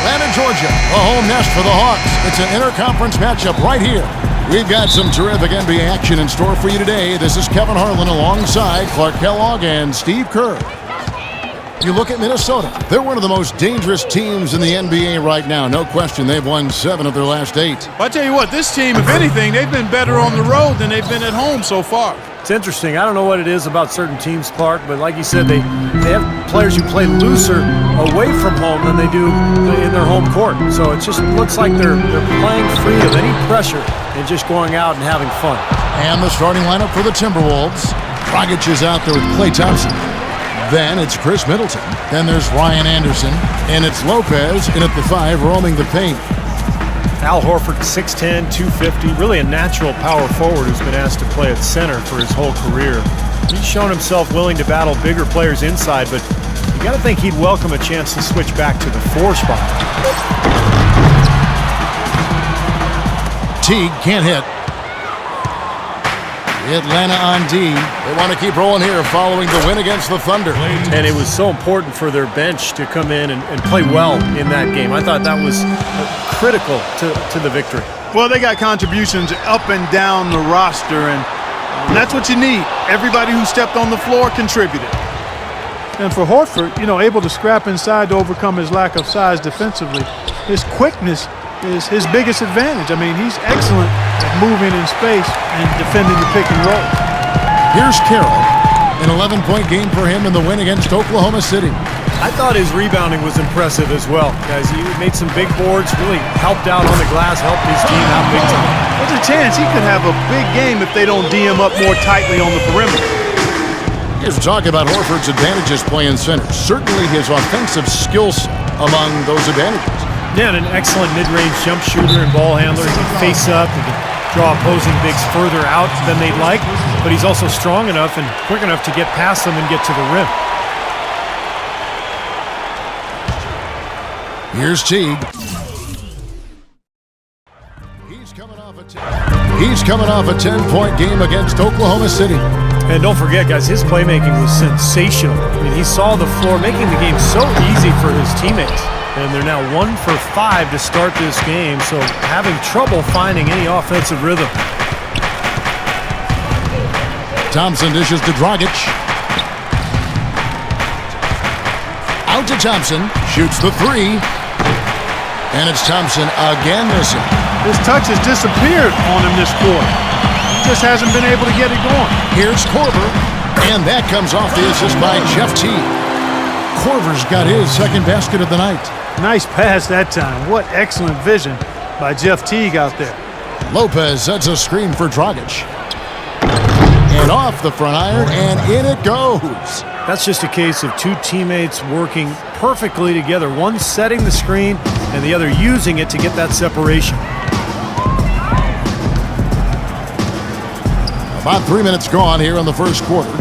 Atlanta, Georgia, a home nest for the Hawks. It's an interconference matchup right here. We've got some terrific NBA action in store for you today. This is Kevin Harlan alongside Clark Kellogg and Steve Kerr. You look at Minnesota. They're one of the most dangerous teams in the NBA right now. No question, they've won 7 of their last 8. I'll tell you what, this team, if anything, they've been better on the road than they've been at home so far. It's interesting. I don't know what it is about certain teams, Clark, but like you said, they have players who play looser away from home than they do in their home court. So it just looks like they're playing free of any pressure and just going out and having fun. And the starting lineup for the Timberwolves. Dragic is out there with Klay Thompson. Then it's Chris Middleton. Then there's Ryan Anderson. And it's Lopez in at the 5 roaming the paint. Al Horford, 6'10", 250, really a natural power forward who's been asked to play at center for his whole career. He's shown himself willing to battle bigger players inside, but you got to think he'd welcome a chance to switch back to the 4 spot. Teague can't hit. Atlanta on D. They want to keep rolling here following the win against the Thunder. And it was so important for their bench to come in and play well in that game. I thought that was critical to the victory. Well, they got contributions up and down the roster, and that's what you need. Everybody who stepped on the floor contributed. And for Horford, able to scrap inside to overcome his lack of size defensively, his quickness is his biggest advantage. I mean, he's excellent at moving in space and defending the pick and roll. Here's Carroll, an 11-point game for him in the win against Oklahoma City. I thought his rebounding was impressive as well, guys. He made some big boards, really helped out on the glass, helped his team out big time. There's a chance he could have a big game if they don't D him up more tightly on the perimeter. Here's talk about Horford's advantages playing center. Certainly his offensive skill set among those advantages. Yeah, and an excellent mid-range jump shooter and ball handler. He can face up, he can draw opposing bigs further out than they'd like, but he's also strong enough and quick enough to get past them and get to the rim. Here's Teague. He's coming off a 10-point game against Oklahoma City. And don't forget, guys, his playmaking was sensational. I mean, he saw the floor, making the game so easy for his teammates. And they're now 1 for 5 to start this game, so having trouble finding any offensive rhythm. Thompson dishes to Dragic. Out to Thompson, shoots the 3. And it's Thompson again missing. His touch has disappeared on him this quarter. He just hasn't been able to get it going. Here's Korver, and that comes off the assist by Jeff Teague. Korver's got his second basket of the night. Nice pass that time. What excellent vision by Jeff Teague out there. Lopez sets a screen for Dragic. And off the front iron, and in it goes. That's just a case of 2 teammates working perfectly together. One setting the screen, and the other using it to get that separation. About 3 minutes gone here in the first quarter.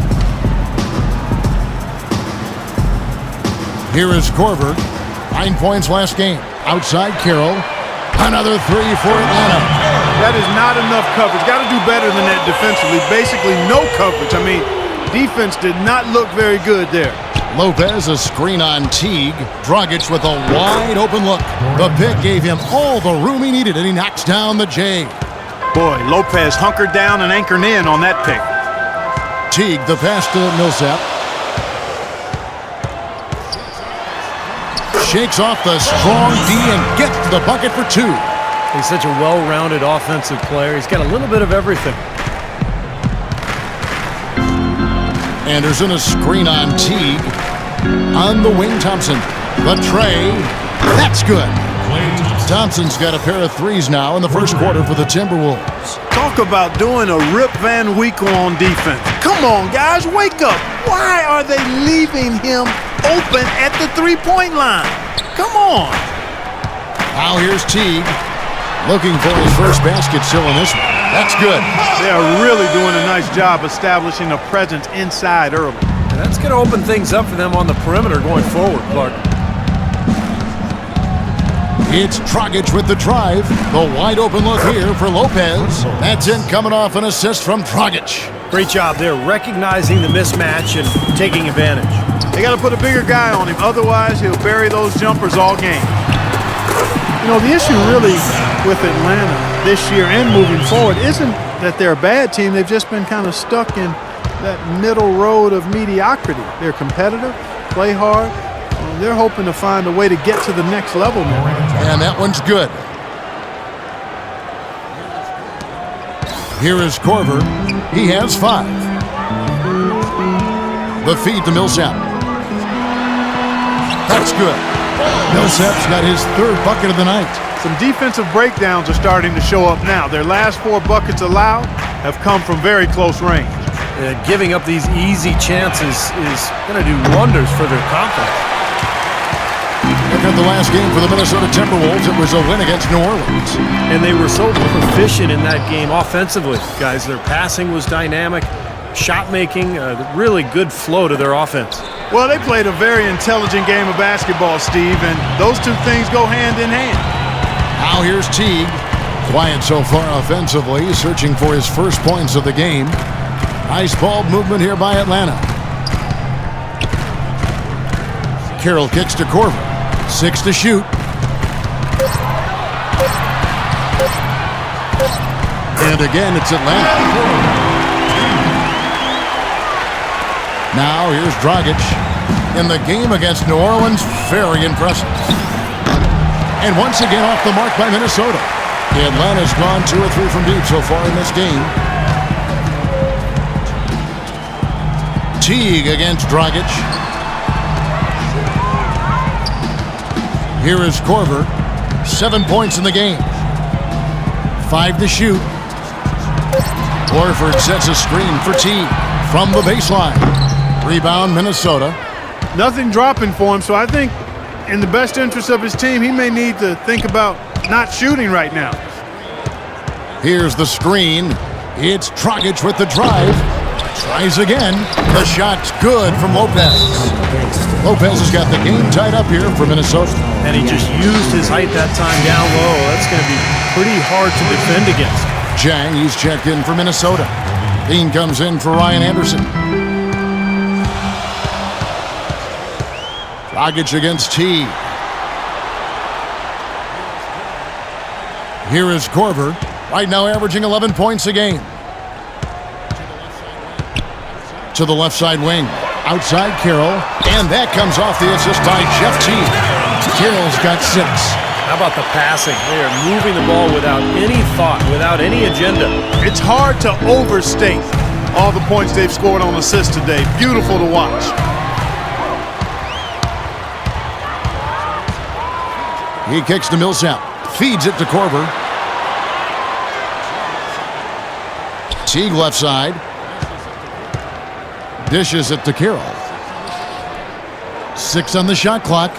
Here is Korver. 9 points last game. Outside Carroll. Another 3 for Atlanta. That is not enough coverage. Got to do better than that defensively. Basically no coverage. I mean, defense did not look very good there. Lopez, a screen on Teague. Dragic with a wide open look. The pick gave him all the room he needed, and he knocks down the J. Boy, Lopez hunkered down and anchored in on that pick. Teague, the pass to Millsap. Shakes off the strong D and gets to the bucket for 2. He's such a well-rounded offensive player. He's got a little bit of everything. Anderson, a screen on Teague. On the wing, Thompson. The tray. That's good. Thompson's got a pair of 3s now in the first quarter for the Timberwolves. Talk about doing a Rip Van Winkle on defense. Come on, guys, wake up. Why are they leaving him open at the 3-point line? Come on. Now here's Teague. Looking for his first basket still in this one. That's good. They are really doing a nice job establishing a presence inside early. And that's going to open things up for them on the perimeter going forward, Clark. It's Dragic with the drive. The wide open look here for Lopez. That's in, coming off an assist from Dragic. Great job there, recognizing the mismatch and taking advantage. They got to put a bigger guy on him. Otherwise, he'll bury those jumpers all game. You know, the issue really with Atlanta this year and moving forward isn't that they're a bad team. They've just been kind of stuck in that middle road of mediocrity. They're competitive, play hard, and they're hoping to find a way to get to the next level now. And that one's good. Here is Korver. He has 5. The feed to Millsap. That's good. Millsap's got his 3rd bucket of the night. Some defensive breakdowns are starting to show up now. Their last 4 buckets allowed have come from very close range. Giving up these easy chances is going to do wonders for their confidence. Look at the last game for the Minnesota Timberwolves. It was a win against New Orleans. And they were so proficient in that game offensively, guys. Their passing was dynamic, shot making, really good flow to their offense. Well, they played a very intelligent game of basketball, Steve, and those two things go hand in hand. Now here's Teague. Quiet so far offensively, searching for his first points of the game. Nice ball movement here by Atlanta. Carroll kicks to Korver. 6 to shoot. And again, it's Atlanta. Now here's Dragic. In the game against New Orleans, very impressive. And once again off the mark by Minnesota. Atlanta's gone 2 or 3 from deep so far in this game. Teague against Dragic. Here is Korver. 7 points in the game. 5 to shoot. Horford sets a screen for Teague from the baseline. Rebound, Minnesota. Nothing dropping for him, so I think in the best interest of his team, he may need to think about not shooting right now. Here's the screen. It's Dragic with the drive. Tries again. The shot's good from Lopez. Lopez has got the game tied up here for Minnesota. And he just used his height that time down low. That's going to be pretty hard to defend against. Jang, he's checked in for Minnesota. Dean comes in for Ryan Anderson. Dragic against Teague. Here is Korver. Right now averaging 11 points a game. To the left side wing. Outside Carroll. And that comes off the assist by Jeff Teague. Carroll's got 6. How about the passing? They are moving the ball without any thought, without any agenda. It's hard to overstate all the points they've scored on assists today. Beautiful to watch. He kicks to Millsap. Feeds it to Korver. Teague left side. Dishes it to Carroll. 6 on the shot clock.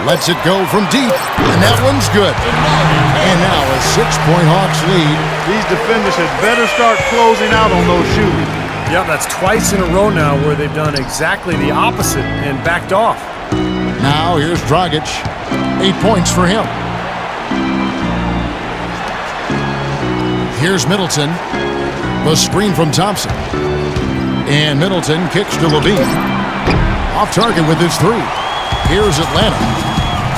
Lets it go from deep. And that one's good. And now a 6-point Hawks lead. These defenders had better start closing out on those shooters. Yeah, that's twice in a row now where they've done exactly the opposite and backed off. Now here's Dragic. 8 points for him. Here's Middleton. The screen from Thompson. And Middleton kicks to Levine. Off target with his 3. Here's Atlanta.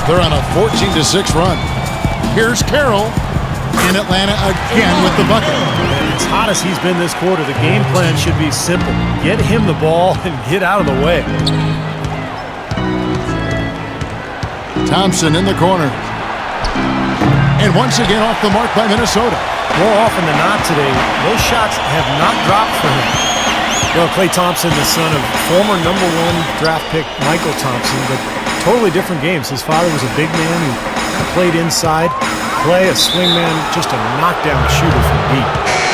They're on a 14-6 run. Here's Carroll. And Atlanta again with the bucket. As hot as he's been this quarter, the game plan should be simple. Get him the ball and get out of the way. Thompson in the corner. And once again off the mark by Minnesota. More often than not today, those shots have not dropped for him. You know, Klay Thompson, the son of former #1 draft pick Michael Thompson, but totally different games. His father was a big man who kind of played inside. Klay, a swing man, just a knockdown shooter from deep.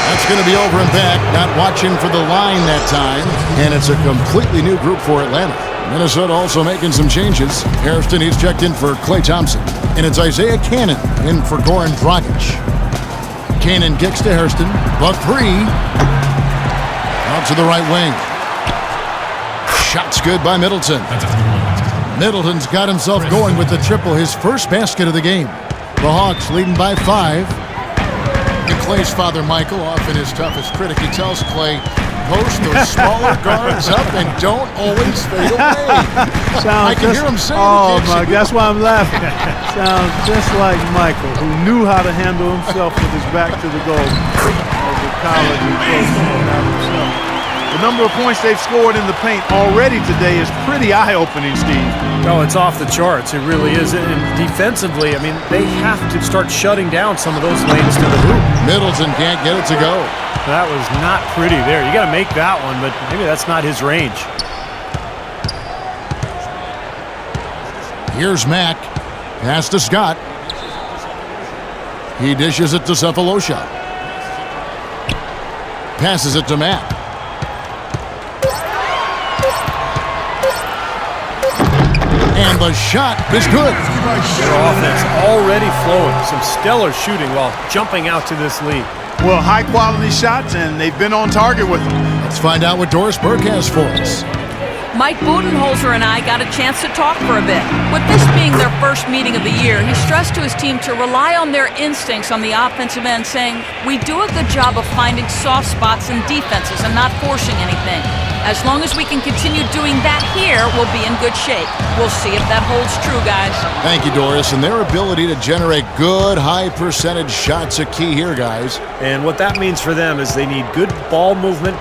That's going to be over and back. Not watching for the line that time. And it's a completely new group for Atlanta. Minnesota also making some changes. Hairston, he's checked in for Klay Thompson. And it's Isaiah Cannon in for Goran Dragic. Cannon kicks to Hairston. The 3. Out to the right wing. Shot's good by Middleton. Middleton's got himself going with the triple, his first basket of the game. The Hawks leading by 5. And Klay's father, Michael, often his toughest critic, he tells Klay, post those smaller guards up and don't always fade away. I can hear him saying oh, it. my, that's why I'm laughing. Sounds just like Michael, who knew how to handle himself with his back to the goal as a college and pro player himself. The number of points they've scored in the paint already today is pretty eye-opening, Steve. Oh, it's off the charts. It really is. And defensively, I mean, they have to start shutting down some of those lanes to the hoop. Middleton can't get it to go. That was not pretty there. You got to make that one, but maybe that's not his range. Here's Mack. Pass to Scott. He dishes it to Cephalosha. Passes it to Mack. And the shot is good. Their offense already flowing. Some stellar shooting while jumping out to this lead. Well, high-quality shots, and they've been on target with them. Let's find out what Doris Burke has for us. Mike Budenholzer and I got a chance to talk for a bit. With this being their first meeting of the year, he stressed to his team to rely on their instincts on the offensive end, saying, "We do a good job of finding soft spots in defenses and not forcing anything. As long as we can continue doing that here, we'll be in good shape. We'll see if that holds true, guys." Thank you, Doris. And their ability to generate good, high-percentage shots a key here, guys. And what that means for them is they need good ball movement,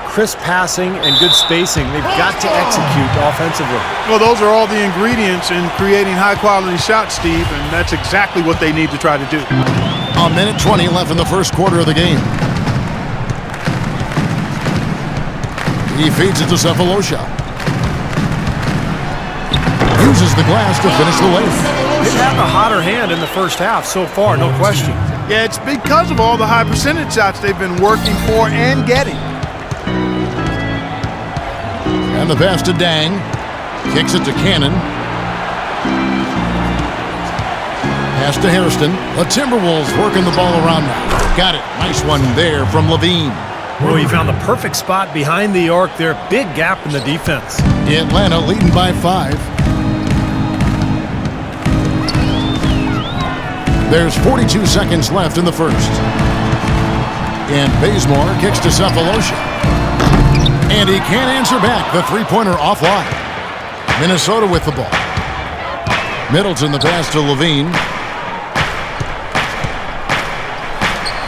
crisp passing, and good spacing. They've got to execute offensively. Well, those are all the ingredients in creating high-quality shots, Steve, and that's exactly what they need to try to do. A minute 20 left in the first quarter of the game. He feeds it to Cephalosha. Uses the glass to finish the lane. They've had a hotter hand in the first half so far, no question. Yeah, it's because of all the high percentage shots they've been working for and getting. And the pass to Dang. Kicks it to Cannon. Pass to Hairston. The Timberwolves working the ball around now. Got it. Nice one there from Levine. Well, he found the perfect spot behind the arc there. Big gap in the defense. Atlanta leading by 5. There's 42 seconds left in the first. And Bazemore kicks to Cephalosha. And he can't answer back. The three-pointer offline. Minnesota with the ball. Middleton the pass to Levine.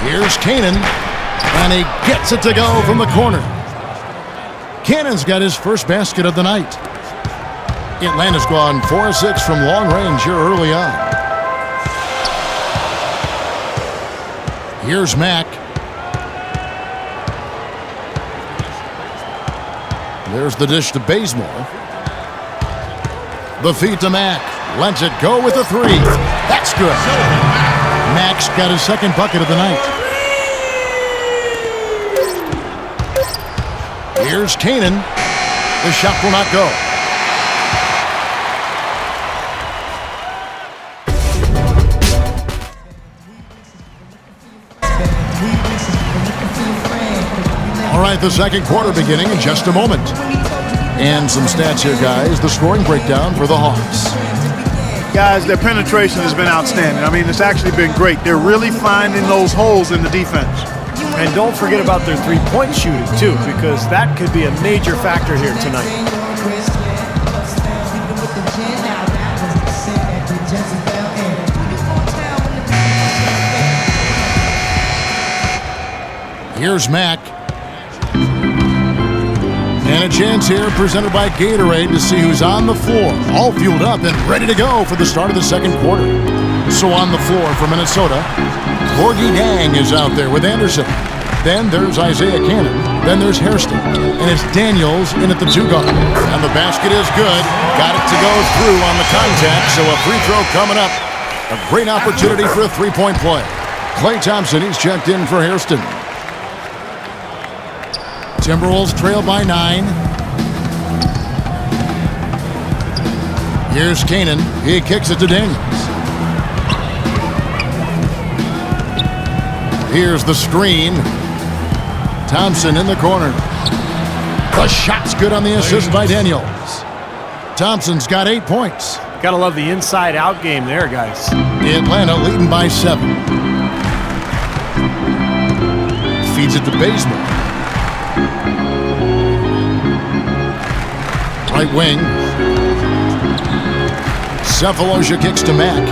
Here's Cannon. And he gets it to go from the corner. Cannon's got his first basket of the night. Atlanta's gone 4 of 6 from long range here early on. Here's Mack. There's the dish to Bazemore. The feed to Mack. Lets it go with a 3. That's good. Mack's got his second bucket of the night. Here's Cannon. The shot will not go. All right, the second quarter beginning in just a moment. And some stats here, guys. The scoring breakdown for the Hawks. Guys, their penetration has been outstanding. I mean, it's actually been great. They're really finding those holes in the defense. And don't forget about their three-point shooting, too, because that could be a major factor here tonight. Here's Mack. And a chance here presented by Gatorade to see who's on the floor. All fueled up and ready to go for the start of the second quarter. So on the floor for Minnesota, Gorgie Dang is out there with Anderson. Then there's Isaiah Cannon. Then there's Hairston. And it's Daniels in at the 2 guard. And the basket is good. Got it to go through on the contact. So a free throw coming up. A great opportunity for a three-point play. Klay Thompson, he's checked in for Hairston. Timberwolves trail by 9. Here's Cannon. He kicks it to Daniels. Here's the screen. Thompson in the corner. The shot's good on the assist by Daniels. Thompson's got 8 points. Gotta love the inside-out game there, guys. Atlanta leading by 7. Feeds it to Bazemore. Right wing. Cephalosha kicks to Mack.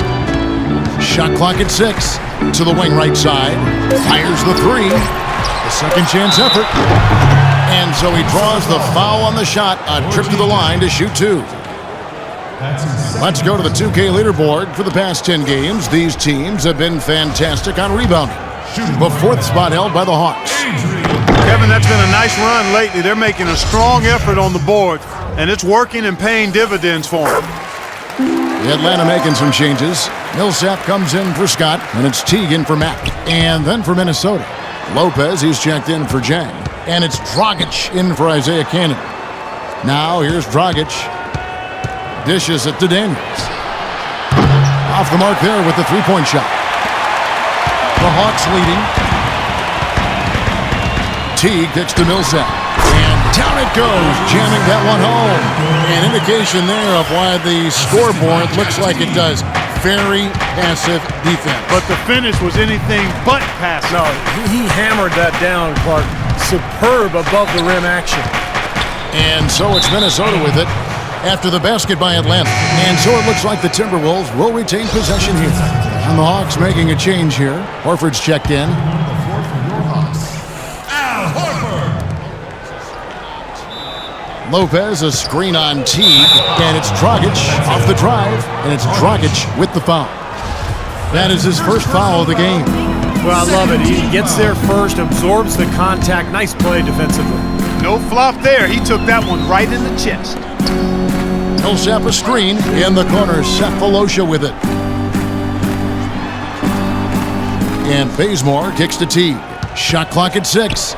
Shot clock at 6. To the wing right side. Fires the 3. A second chance effort. And so he draws the foul on the shot. A trip to the line to shoot 2. Let's go to the 2K leaderboard. For the past 10 games, these teams have been fantastic on rebounding. The 4th spot held by the Hawks. Kevin, that's been a nice run lately. They're making a strong effort on the board, and it's working and paying dividends for them. Atlanta making some changes. Millsap comes in for Scott, and it's Teague in for Mack. And then for Minnesota, Lopez, he's checked in for Jang. And it's Dragic in for Isaiah Cannon. Now here's Dragic. Dishes it to Daniels. Off the mark there with the three-point shot. The Hawks leading. Teague kicks to Millsap. And down it goes, jamming that one home. An indication there of why the scoreboard looks like it does. Very passive defense. But the finish was anything but passive. No, he hammered that down, Clark. Superb above the rim action. And so it's Minnesota with it after the basket by Atlanta. And so it looks like the Timberwolves will retain possession here. And the Hawks making a change here. Horford's checked in. Lopez, a screen on Teague, and it's Dragic off the drive, and it's Dragic with the foul. That is his first foul of the game. Well, I love it. He gets there first, absorbs the contact. Nice play defensively. No flop there. He took that one right in the chest. Millsap a screen in the corner. Cephalosha with it. And Bazemore kicks to Teague. Shot clock at 6.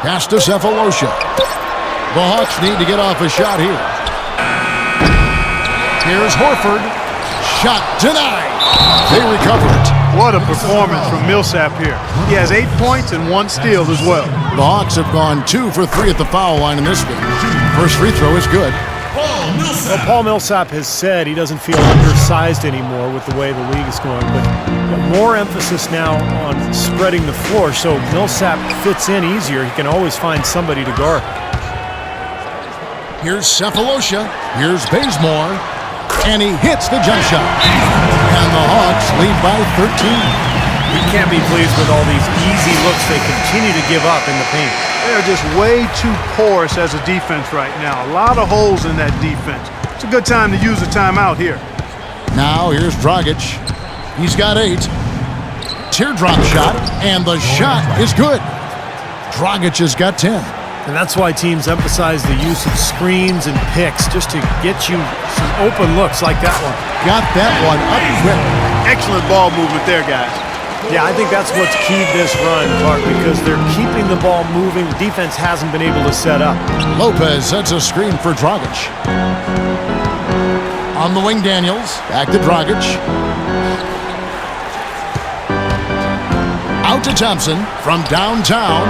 Pass to Cephalosha. The Hawks need to get off a shot here. Here's Horford. Shot denied. They recover it. What a performance from Millsap here. He has 8 points and 1 steal as well. The Hawks have gone 2 for 3 at the foul line in this game. First free throw is good. Well, Paul Millsap has said he doesn't feel undersized anymore with the way the league is going, but more emphasis now on spreading the floor, so Millsap fits in easier. He can always find somebody to guard. Here's Cephalosha. Here's Bazemore. And he hits the jump shot. And the Hawks lead by 13. He can't be pleased with all these easy looks they continue to give up in the paint. They're just way too porous as a defense right now. A lot of holes in that defense. It's a good time to use a timeout here. Now here's Dragic. He's got 8. Teardrop shot. And the shot is good. Dragic has got 10. And that's why teams emphasize the use of screens and picks just to get you some open looks like that one. Got that one up quick. Excellent ball movement there, guys. Yeah, I think that's what's keyed this run, Clark, because they're keeping the ball moving. The defense hasn't been able to set up. Lopez sets a screen for Dragic. On the wing, Daniels. Back to Dragic. Out to Thompson from downtown.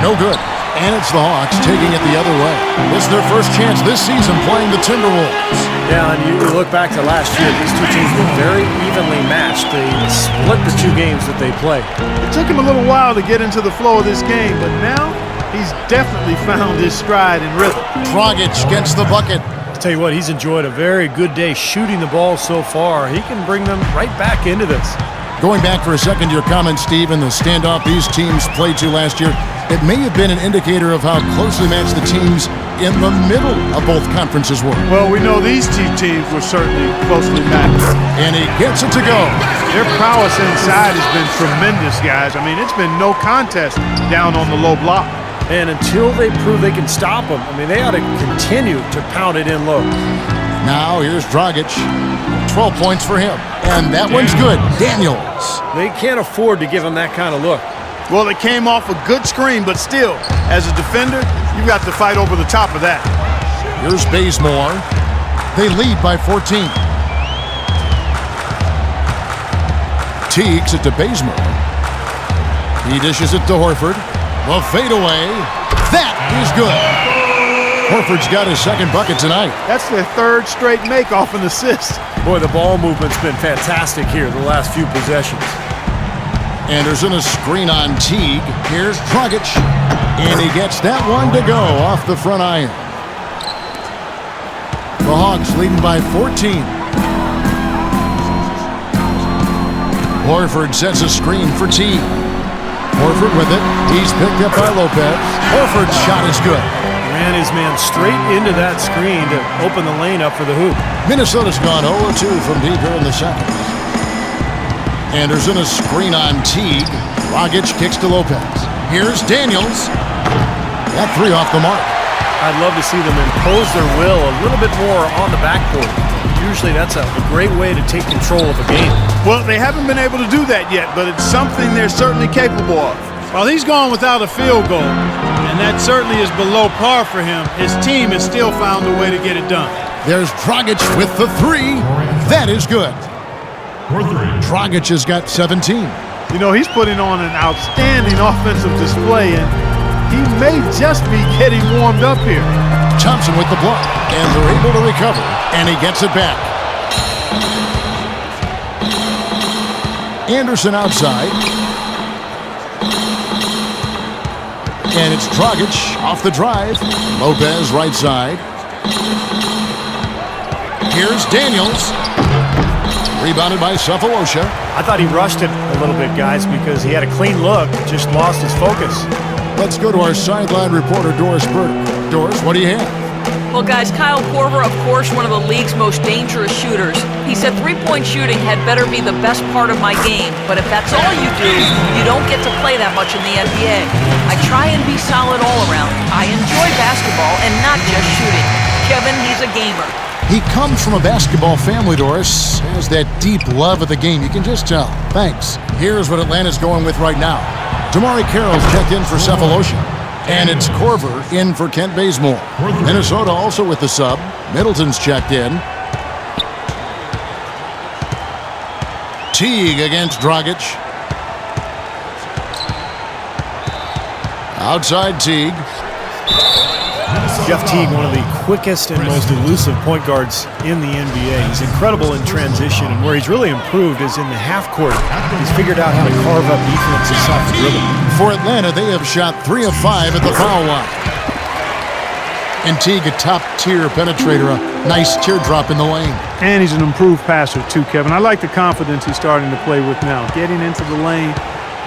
No good. And it's the Hawks taking it the other way. This is their first chance this season playing the Timberwolves. Yeah, and you look back to last year, these two teams were very evenly matched. They split the 2 games that they played. It took him a little while to get into the flow of this game, but now he's definitely found his stride and rhythm. Dragic gets the bucket. I'll tell you what, he's enjoyed a very good day shooting the ball so far. He can bring them right back into this. Going back for a second to your comment, Steve, and the standoff these teams played to last year, it may have been an indicator of how closely matched the teams in the middle of both conferences were. Well, we know these 2 teams were certainly closely matched. And he gets it to go. Their prowess inside has been tremendous, guys. I mean, it's been no contest down on the low block. And until they prove they can stop them, I mean, they ought to continue to pound it in low. Now here's Dragic. 12 points for him. And that one's good. Daniels. They can't afford to give him that kind of look. Well, it came off a good screen, but still, as a defender, you got to fight over the top of that. Here's Bazemore. They lead by 14. Teagues it to Bazemore. He dishes it to Horford. The fadeaway. That is good. Horford's got his second bucket tonight. That's their 3rd straight make off an assist. Boy, the ball movement's been fantastic here the last few possessions. Anderson, a screen on Teague. Here's Dragic. And he gets that one to go off the front iron. The Hawks leading by 14. Horford sets a screen for Teague. Horford with it. He's picked up by Lopez. Horford's shot is good. Ran his man straight into that screen to open the lane up for the hoop. Minnesota's gone 0-2 from deep here in the second. Anderson, a screen on Teague. Dragic kicks to Lopez. Here's Daniels. That three off the mark. I'd love to see them impose their will a little bit more on the backcourt. Usually that's a great way to take control of a game. Well, they haven't been able to do that yet, but it's something they're certainly capable of. While he's gone without a field goal, and that certainly is below par for him, his team has still found a way to get it done. There's Dragic with the three. That is good. Dragic has got 17. You know, he's putting on an outstanding offensive display, and he may just be getting warmed up here. Thompson with the block, and they're able to recover, and he gets it back. Anderson outside. And it's Dragic off the drive. Lopez right side. Here's Daniels. Rebounded by Cephalosha. I thought he rushed it a little bit, guys, because he had a clean look, just lost his focus. Let's go to our sideline reporter, Doris Burke. Doris, what do you have? Well, guys, Kyle Korver, of course, one of the league's most dangerous shooters. He said three-point shooting had better be the best part of my game, but if that's all you do, you don't get to play that much in the NBA. I try and be solid all around. I enjoy basketball and not just shooting. Kevin, he's a gamer. He comes from a basketball family, Doris. Has that deep love of the game. You can just tell. Thanks. Here's what Atlanta's going with right now. Damari Carroll's checked in for Cephalosha. And it's Korver in for Kent Bazemore. Minnesota also with the sub. Middleton's checked in. Teague against Dragic. Outside Teague. Jeff Teague, one of the quickest and most elusive point guards in the NBA. He's incredible in transition, and where he's really improved is in the half court. He's figured out how to carve up defenses off the dribble. For Atlanta, they have shot 3 of 5 at the foul line. And Teague, a top-tier penetrator, a nice teardrop in the lane. And he's an improved passer too, Kevin. I like the confidence he's starting to play with now. Getting into the lane,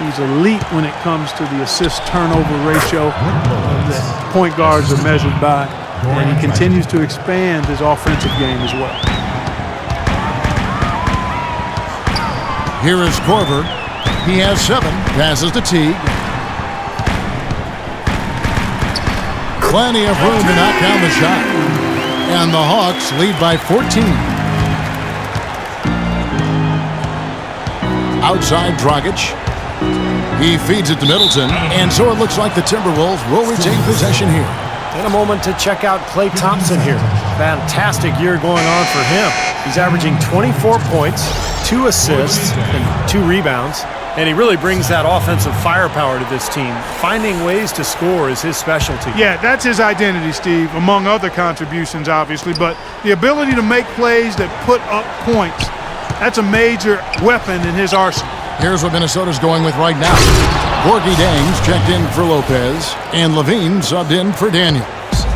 he's elite when it comes to the assist-turnover ratio that point guards are measured by. And he continues to expand his offensive game as well. Here is Korver. He has 7. Passes to Teague. Plenty of room to knock down the shot. And the Hawks lead by 14. Outside Dragic. He feeds it to Middleton. And so it looks like the Timberwolves will retain possession here. And a moment to check out Klay Thompson here. Fantastic year going on for him. He's averaging 24 points, 2 assists, and 2 rebounds. And he really brings that offensive firepower to this team. Finding ways to score is his specialty. Yeah, that's his identity, Steve, among other contributions, obviously. But the ability to make plays that put up points, that's a major weapon in his arsenal. Here's what Minnesota's going with right now. Gorgie Dangs checked in for Lopez, and Levine subbed in for Daniels.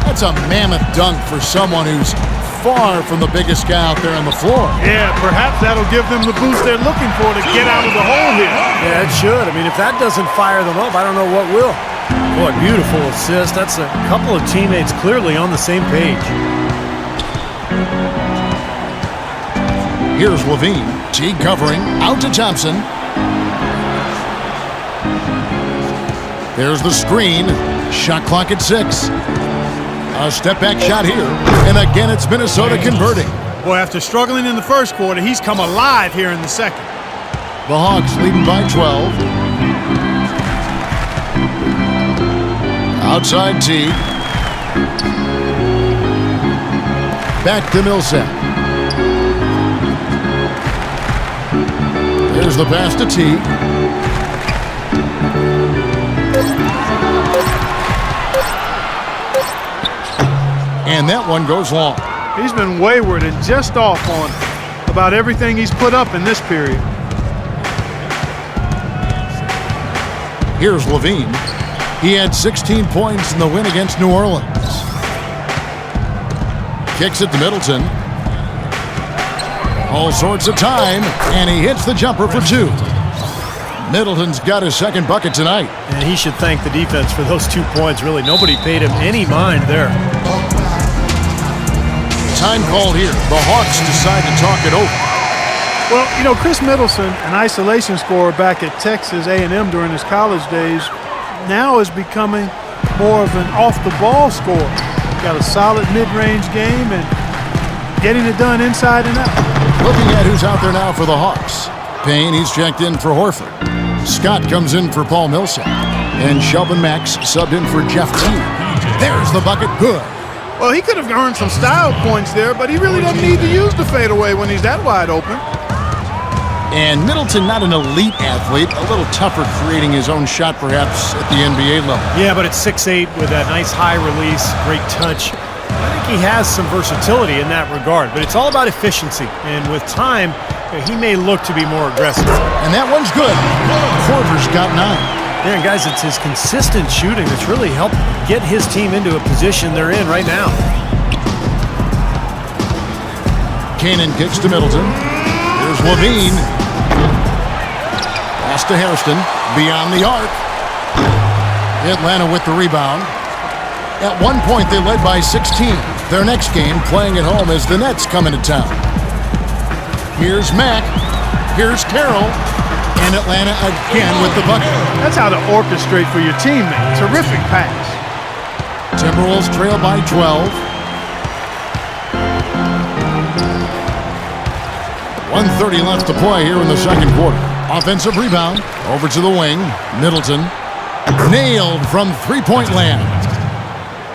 That's a mammoth dunk for someone who's far from the biggest guy out there on the floor. Yeah, perhaps that'll give them the boost they're looking for to get out of the hole here. Yeah, it should. I mean, if that doesn't fire them up, I don't know what will. Boy, beautiful assist. That's a couple of teammates clearly on the same page. Here's Levine. Teague covering. Out to Thompson. There's the screen. Shot clock at 6. A step-back shot here. And again, it's Minnesota converting. Boy, after struggling in the first quarter, he's come alive here in the second. The Hawks leading by 12. Outside Teague. Back to Millsap. There's the pass to Teague. And that one goes long. He's been wayward and just off on about everything he's put up in this period. Here's Levine. He had 16 points in the win against New Orleans. Kicks it to Middleton. All sorts of time, and he hits the jumper for 2. Middleton's got his second bucket tonight. And he should thank the defense for those 2 points. Really, nobody paid him any mind there. Time called here. The Hawks decide to talk it over. Well, you know, Chris Middleton, an isolation scorer back at Texas A&M during his college days, now is becoming more of an off-the-ball scorer. Got a solid mid-range game and getting it done inside and out. Looking at who's out there now for the Hawks. Payne, he's checked in for Horford. Scott comes in for Paul Millsap. And Shelvin Max subbed in for Jeff Teague. There's the bucket. Good. Well, he could have earned some style points there, but he really doesn't need to use the fadeaway when he's that wide open. And Middleton, not an elite athlete, a little tougher creating his own shot perhaps at the NBA level. Yeah, but at 6'8" with that nice high release, great touch. I think he has some versatility in that regard, but it's all about efficiency. And with time, he may look to be more aggressive. And that one's good. Korver's got 9. Yeah, and guys, it's his consistent shooting that's really helped get his team into a position they're in right now. Cannon kicks to Middleton. Here's Levine. Pass to Hairston. Beyond the arc. Atlanta with the rebound. At one point, they led by 16. Their next game, playing at home, as the Nets come into town. Here's Mack. Here's Carroll. And Atlanta again with the bucket. That's how to orchestrate for your teammate. Terrific pass. Timberwolves trail by 12. 1:30 left to play here in the second quarter. Offensive rebound. Over to the wing. Middleton. Nailed from three-point land.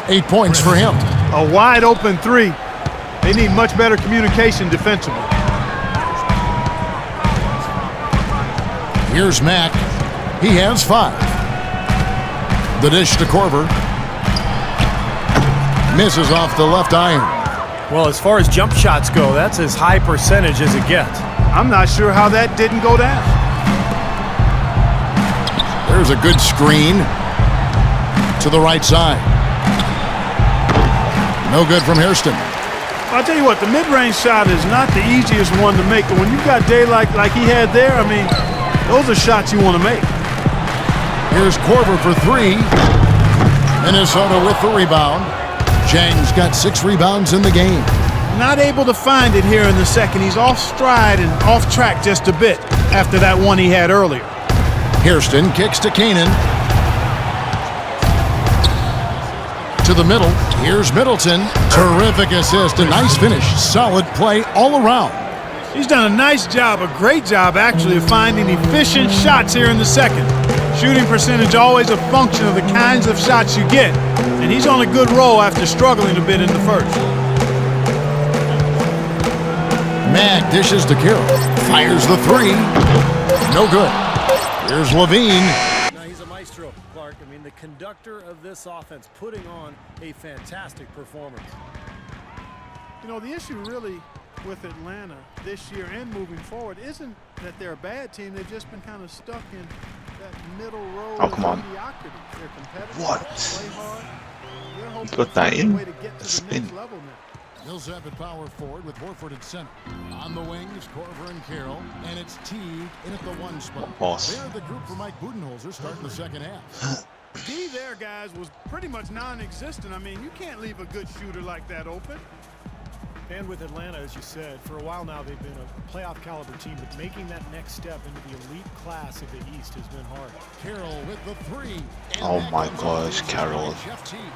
8 points for him. A wide open 3. They need much better communication defensively. Here's Mack. He has 5. The dish to Korver. Misses off the left iron. Well, as far as jump shots go, that's as high percentage as it gets. I'm not sure how that didn't go down. There's a good screen to the right side. No good from Hairston. I'll tell you what, the mid-range shot is not the easiest one to make, but when you've got daylight like he had there, I mean, those are shots you want to make. Here's Korver for 3. Minnesota with the rebound. Chang's got 6 rebounds in the game. Not able to find it here in the second. He's off stride and off track just a bit after that one he had earlier. Hairston kicks to Canaan. To the middle. Here's Middleton. Terrific assist. A nice finish. Solid play all around. He's done a nice job, a great job actually, of finding efficient shots here in the second. Shooting percentage always a function of the kinds of shots you get, and he's on a good roll after struggling a bit in the first. Mack dishes to Carroll. Fires the 3. No good. Here's Levine. Now, he's a maestro, Clark. I mean, the conductor of this offense, putting on a fantastic performance. You know, the issue really with Atlanta this year and moving forward isn't that they're a bad team. They've just been kind of stuck in that middle road of mediocrity. They're competitive. What? Play hard. They're hoping Got that to find a in? way to get to the Spin. next level now. Millsap at power forward with Horford at center. On the wings, Korver and Carroll. And it's Teague in at the 1 spot. Boss. They're the group for Mike Budenholzer starting the second half. D there, guys, was pretty much non-existent. I mean, you can't leave a good shooter like that open. And with Atlanta, as you said, for a while now they've been a playoff caliber team, but making that next step into the elite class of the East has been hard. Carroll with the 3. And Oh that my comes gosh, off Carroll. by Jeff Teague.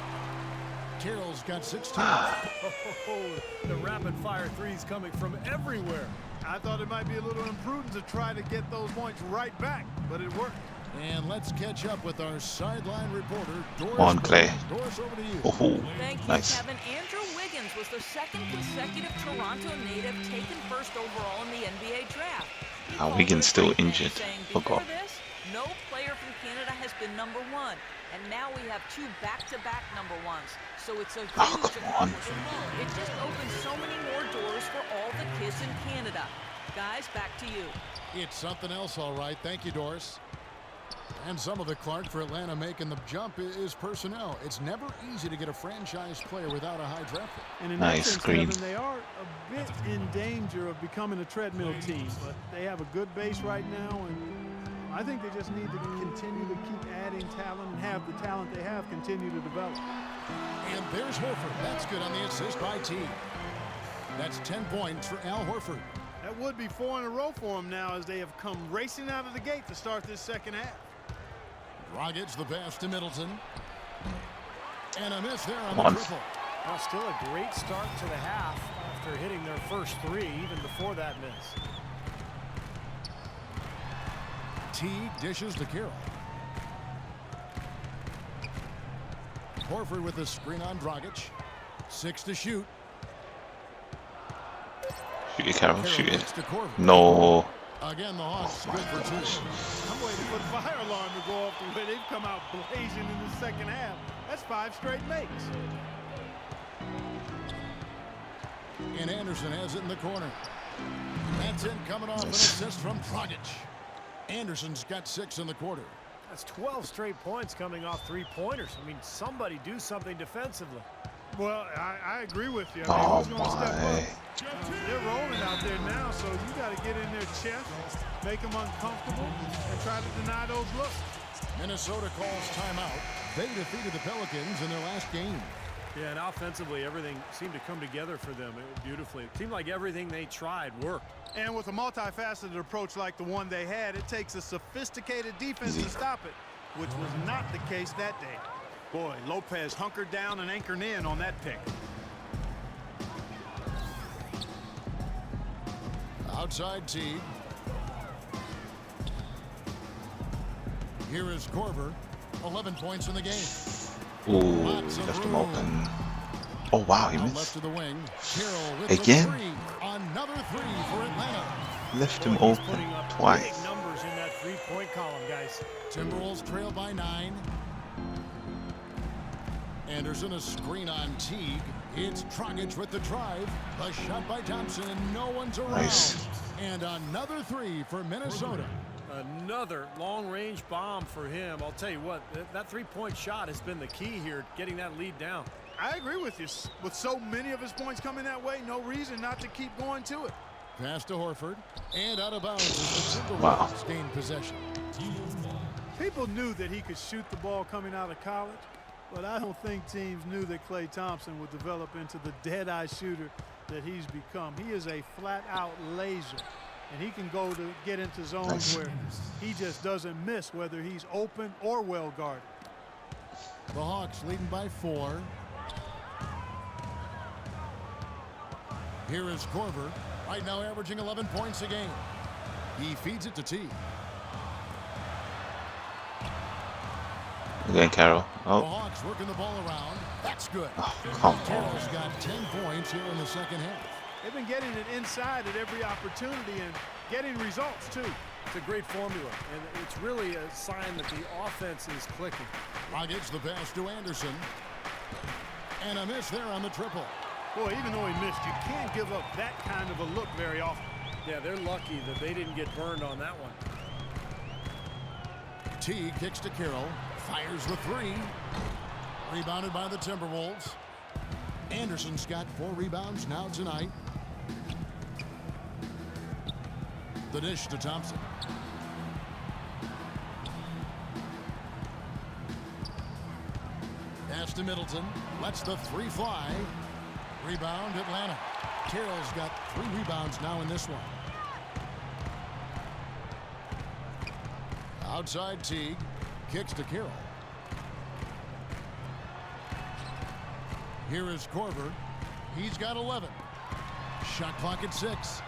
Carroll's got 16. The rapid fire threes coming from everywhere. I thought it might be a little imprudent to try to get those points right back, but it worked. And let's catch up with our sideline reporter, Doris. On, Clay. Doris, over to you. Oh, Thank you, nice. Kevin. Andrew Wiggins was the second consecutive Toronto native taken first overall in the NBA draft. He called Wiggins it a still great thing, injured. saying, Forgot. before this, no player from Canada has been number 1. And now we have 2 back-to-back number 1s. So it's a huge Oh, come on. accomplishment. It just opens so many more doors for all the kids in Canada. Guys, back to you. It's something else, all right. Thank you, Doris. And some of it, Clark, for Atlanta making the jump is personnel. It's never easy to get a franchise player without a high draft pick. And in Nice that sense, screen. Kevin, they are a bit in danger of becoming a treadmill team, but they have a good base right now, and I think they just need to continue to keep adding talent and have the talent they have continue to develop. And there's Horford. That's good on the assist by T. That's 10 points for Al Horford. That would be 4 in a row for him now as they have come racing out of the gate to start this second half. Dragic the pass to Middleton. And a miss there on Come on. the triple. Well, still a great start to the half after hitting their first 3, even before that miss. Teague dishes to Carroll. Horford with the screen on Dragic. 6 to shoot. Shoot it, Carroll. Carroll Shoot gets it. to Corver. No. Again, the Hawks good for 2. I'm waiting for the fire alarm to go off the way they've come out blazing in the second half. That's 5 straight makes. And Anderson has it in the corner. That's in coming off an assist from Dragic. Anderson's got 6 in the quarter. That's 12 straight points coming off 3-pointers. I mean, somebody do something defensively. Well, I agree with you. I mean, Oh who's going to step my. up? They're rolling out there now, so you got to get in their chest, make them uncomfortable, and try to deny those looks. Minnesota calls timeout. They defeated the Pelicans in their last game. Yeah, and offensively, everything seemed to come together for them beautifully. It seemed like everything they tried worked. And with a multifaceted approach like the one they had, it takes a sophisticated defense to stop it, which was not the case that day. Boy, Lopez hunkered down and anchored in on that pick. Outside Teague. Here is Corver. 11 points in the game. Ooh, left him open. Oh wow, he Out left missed. to the wing. Carroll with Again? the 3. Another 3 for Atlanta. Left him Boy, he's open putting up twice. big numbers in that 3-point column, guys. Timberwolves trail by 9. Anderson a screen on Teague. It's Dragic with the drive. A shot by Thompson and no one's around. Nice. And another 3 for Minnesota. Another long-range bomb for him. I'll tell you what, that 3-point shot has been the key here, getting that lead down. I agree with you. With so many of his points coming that way, no reason not to keep going to it. Pass to Horford. And out of bounds as the Timberwolves Wow. gain possession. People knew that he could shoot the ball coming out of college, but I don't think teams knew that Klay Thompson would develop into the dead-eye shooter that he's become. He is a flat-out laser, and he can go to get into zones where he just doesn't miss, whether he's open or well-guarded. The Hawks leading by 4. Here is Corver, right now averaging 11 points a game. He feeds it to T. Again, Carroll. The Oh, Hawks working the ball around. That's good. oh come Carroll's on. got 10 points here in the second half. They've been getting it inside at every opportunity and getting results, too. It's a great formula, and it's really a sign that the offense is clicking. Dragic the pass to Anderson. And a miss there on the triple. Boy, even though he missed, you can't give up that kind of a look very often. Yeah, they're lucky that they didn't get burned on that one. T kicks to Carroll. Fires the 3. Rebounded by the Timberwolves. Anderson's got 4 rebounds now tonight. The dish to Thompson. Pass to Middleton. Lets the 3 fly. Rebound Atlanta. Carroll's got 3 rebounds now in this one. Outside Teague. Kicks to Carroll. Here is Corver. He's got 11. Shot clock at 6.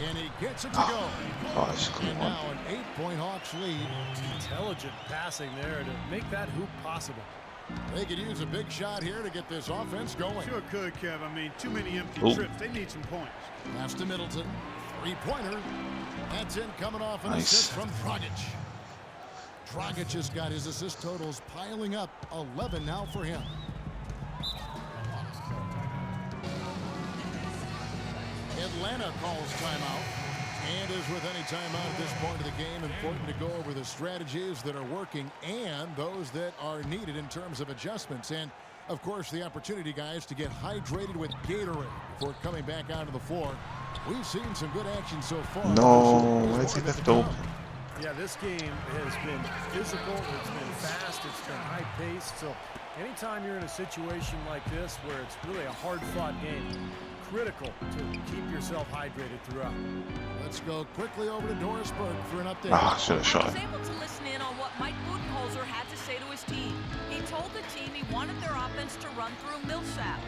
And he gets it to go. Gosh, come And on. now an 8-point Hawks lead. Intelligent passing there to make that hoop possible. They could use a big shot here to get this offense going. Sure could, Kev. I mean, too many empty Ooh. trips. They need some points. Pass to Middleton. 3-pointer. That's in coming off an Nice. assist from Dragic. Dragic has got his assist totals piling up. 11 now for him. Atlanta calls timeout. And as with any timeout at this point of the game, important to go over the strategies that are working and those that are needed in terms of adjustments. And, of course, the opportunity, guys, to get hydrated with Gatorade before coming back onto the floor. We've seen some good action so far. No, why is he left open? Yeah, this game has been physical, it's been fast, it's been high-paced. So anytime you're in a situation like this where it's really a hard-fought game, critical to keep yourself hydrated throughout. Let's go quickly over to Doris Burke for an update. Ah, should have shot I was it. able to listen in on what Mike Budenholzer had to say to his team. He told the team he wanted their offense to run through Millsap.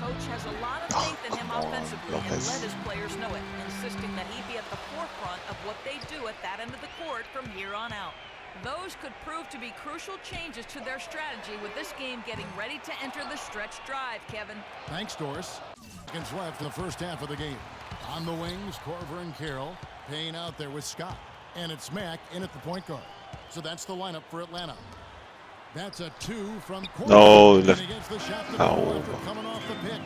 Coach has a lot of faith in him offensively and let his players know it, insisting that he be at the forefront of what they do at that end of the court from here on out. Those could prove to be crucial changes to their strategy with this game getting ready to enter the stretch drive, Kevin. Thanks, Doris. Seconds left in the first half of the game. On the wings, Corver and Carroll paying out there with Scott. And it's Mack in at the point guard. So that's the lineup for Atlanta. That's a 2 from Corver. No, and left. he gets the shot to Oh. go after coming off the pick.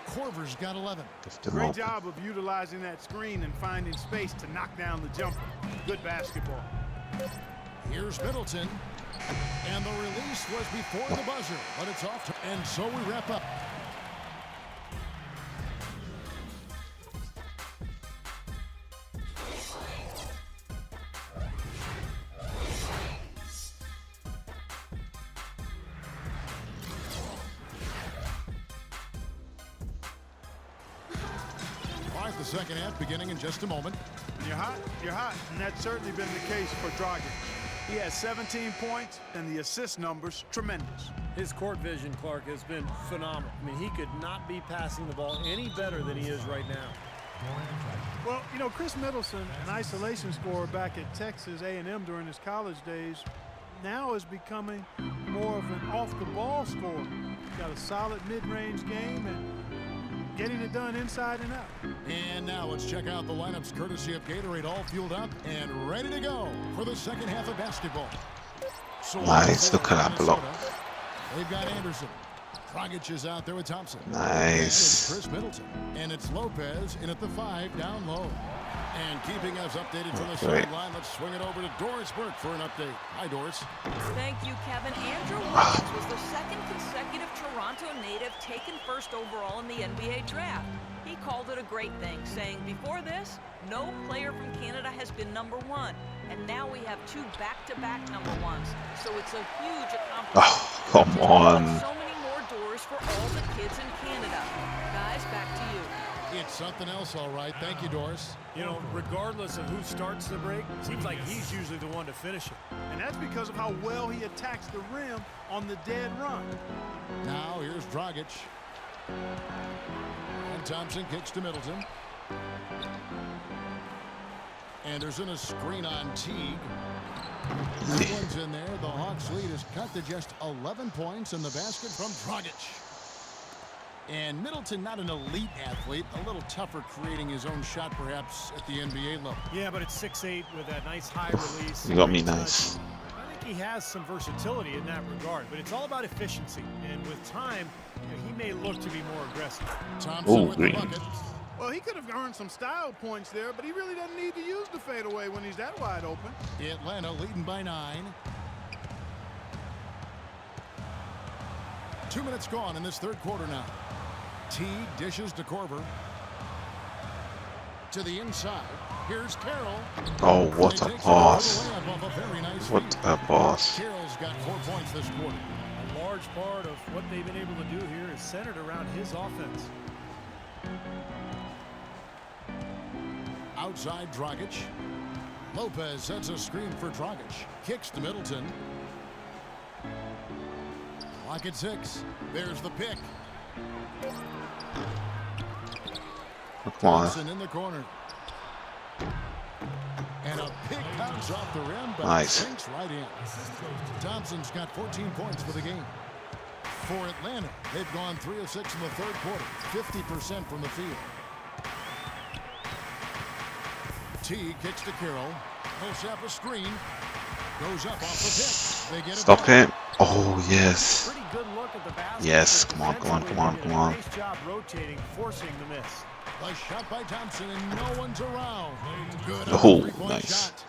Corver's got 11. Left him Great open. job of utilizing that screen and finding space to knock down the jumper. Good basketball. Here's Middleton. And the release was before the buzzer, but it's off. And so we wrap up. All right, the second half beginning in just a moment. You're hot, and that's certainly been the case for Dragic. He has 17 points, and the assist numbers tremendous. His court vision, Clark, has been phenomenal. I mean, he could not be passing the ball any better than he is right now. Well, you know, Chris Middleton, an isolation scorer back at Texas A&M during his college days, now is becoming more of an off-the-ball scorer. Got a solid mid-range game and getting it done inside and out. And now let's check out the lineups courtesy of Gatorade, all fueled up and ready to go for the second half of basketball. So Nice, look at that block. They've got Anderson. Dragic is out there with Thompson. Nice. And it's Chris Middleton. And it's Lopez in at the 5 down low. And keeping us updated from the Great. sideline, let's swing it over to Doris Burke for an update. Hi, Doris. Thank you, Kevin. Andrew Wiggins was the second consecutive Toronto native taken first overall in the NBA draft. He called it a great thing, saying, before this, no player from Canada has been #1. And now we have 2 back-to-back #1s. So it's a huge accomplishment. Oh, come on. So many more doors for all the kids in Canada. Guys, back to you. It's something else, all right. Thank you, Doris. You know, regardless of who starts the break, it seems like he's usually the one to finish it. And that's because of how well he attacks the rim on the dead run. Now here's Dragic. And Thompson kicks to Middleton. Anderson a screen on Teague. That one's in there. The Hawks lead is cut to just 11 points in the basket from Dragic. And Middleton, not an elite athlete, a little tougher creating his own shot perhaps at the NBA level. Yeah, but it's 6'8" with that nice high release. You got me nice. I think he has some versatility in that regard, but it's all about efficiency. And with time, you know, he may look to be more aggressive. Thompson Ooh, with green. the bucket. Well, he could have earned some style points there, but he really doesn't need to use the fadeaway when he's that wide open. Atlanta leading by 9. 2 minutes gone in this third quarter now. Teague dishes to Corver. To the inside. Here's Carroll. Oh, what a pass. Nice What a pass. Carroll's got 4 points this quarter. A large part of what they've been able to do here is centered around his offense. Outside Dragic. Lopez sets a screen for Dragic. Kicks to Middleton. Clock at 6. There's the pick. Come on. Thompson in the corner. And a pick bounce off the rim, but Nice. sinks right in. Thompson's got 14 points for the game. For Atlanta, they've gone 3 of 6 in the third quarter, 50% from the field. T kicks to Carroll. Millsap a screen. Goes up off the pick. They get it Stop back. him. Oh, yes. Pretty good look at the basket. Yes, but come on, come on, defensively, come on, they did come a on. Nice job rotating, forcing the miss. A shot by Thompson, and no one's around. Good Oh, three-point nice. shot.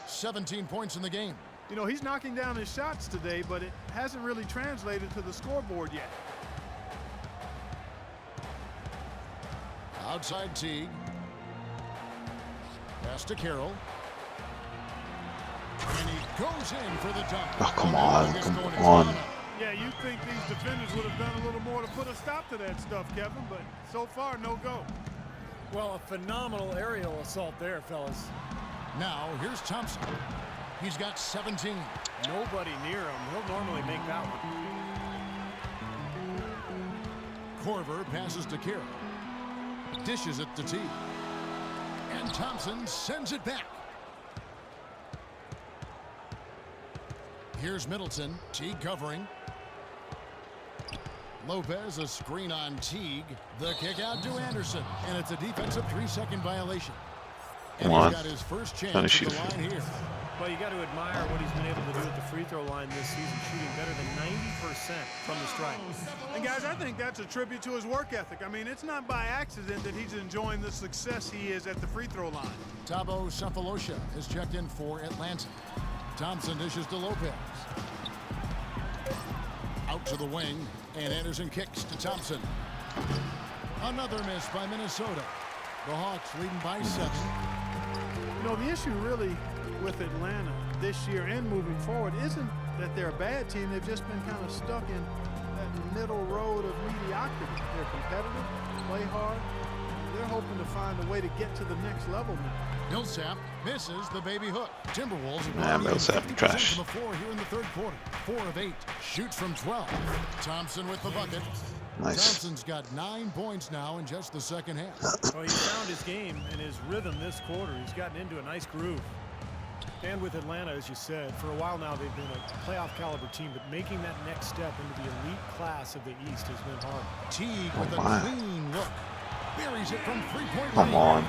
17 points in the game. You know, he's knocking down his shots today, but it hasn't really translated to the scoreboard yet. Outside Teague. Pass to Carroll. And he goes in for the dunk. Oh, come on, come on. Yeah, you think these defenders would have done a little more to put a stop to that stuff, Kevin, but so far, no go. Well, a phenomenal aerial assault there, fellas. Now, here's Thompson. He's got 17. Nobody near him. He'll normally make that one. Korver passes to Carroll. Dishes it to Teague. And Thompson sends it back. Here's Middleton. Teague covering. Lopez, a screen on Teague. The kick out to Anderson. And it's a defensive 3-second violation. And he's got his first chance at the line here. Well, you got to admire what he's been able to do at the free throw line this season, shooting better than 90% from the stripe. And guys, I think that's a tribute to his work ethic. I mean, it's not by accident that he's enjoying the success he is at the free throw line. Thabo Sefolosha is checked in for Atlanta. Thompson dishes to Lopez. Out to the wing, and Anderson kicks to Thompson. Another miss by Minnesota. The Hawks leading by 7. You know, the issue really with Atlanta this year and moving forward isn't that they're a bad team. They've just been kind of stuck in that middle road of mediocrity. They're competitive, play hard. They're hoping to find a way to get to the next level now. Millsap misses the baby hook. Timberwolves Nah, Millsap trash. from the floor here in the third quarter. 4 of 8. Shoots from 12. Thompson with the bucket. Nice. Thompson's got 9 points now in just the second half. Well, he found his game and his rhythm this quarter. He's gotten into a nice groove. And with Atlanta, as you said, for a while now they've been a playoff caliber team, but making that next step into the elite class of the East has been hard. Teague with a clean look. Buries it from 3-point Come range. on.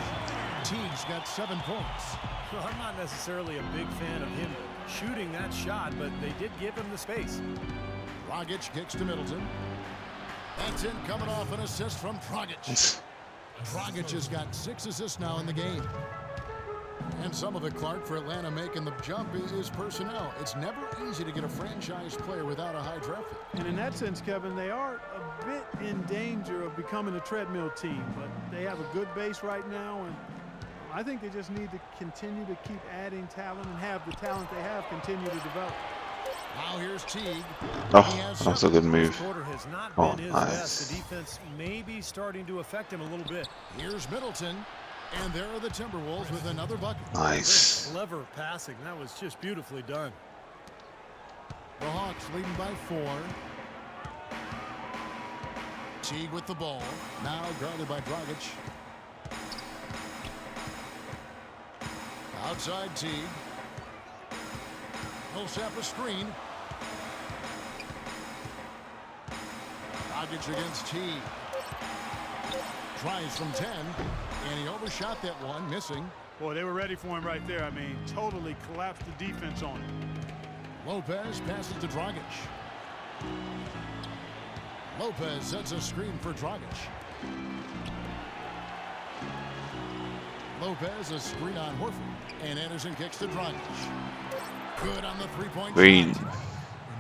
Teague's got 7 points. Well, I'm not necessarily a big fan of him shooting that shot, but they did give him the space. Dragic kicks to Middleton. That's in, coming off an assist from Dragic. Dragic has got 6 assists now in the game. And some of it, Clark, for Atlanta making the jump is personnel. It's never easy to get a franchise player without a high draft pick. And in that sense, Kevin, they are a bit in danger of becoming a treadmill team, but they have a good base right now, and I think they just need to continue to keep adding talent and have the talent they have continue to develop. Now here's Teague. Oh, that's a good move. This quarter has not Oh, been his nice. best. The defense may be starting to affect him a little bit. Here's Middleton. And there are the Timberwolves with another bucket. Nice. Clever passing. That was just beautifully done. The Hawks leading by 4. Teague with the ball. Now guarded by Dragic. Outside Teague. Millsap a screen. Dragic against Teague. Tries from 10. And he overshot that one, missing. Boy, they were ready for him right there. I mean, totally collapsed the defense on him. Lopez passes to Dragic. Lopez sets a screen for Dragic. Lopez a screen on Horford. And Anderson kicks to Dragic. Good on the three-point Green. shot.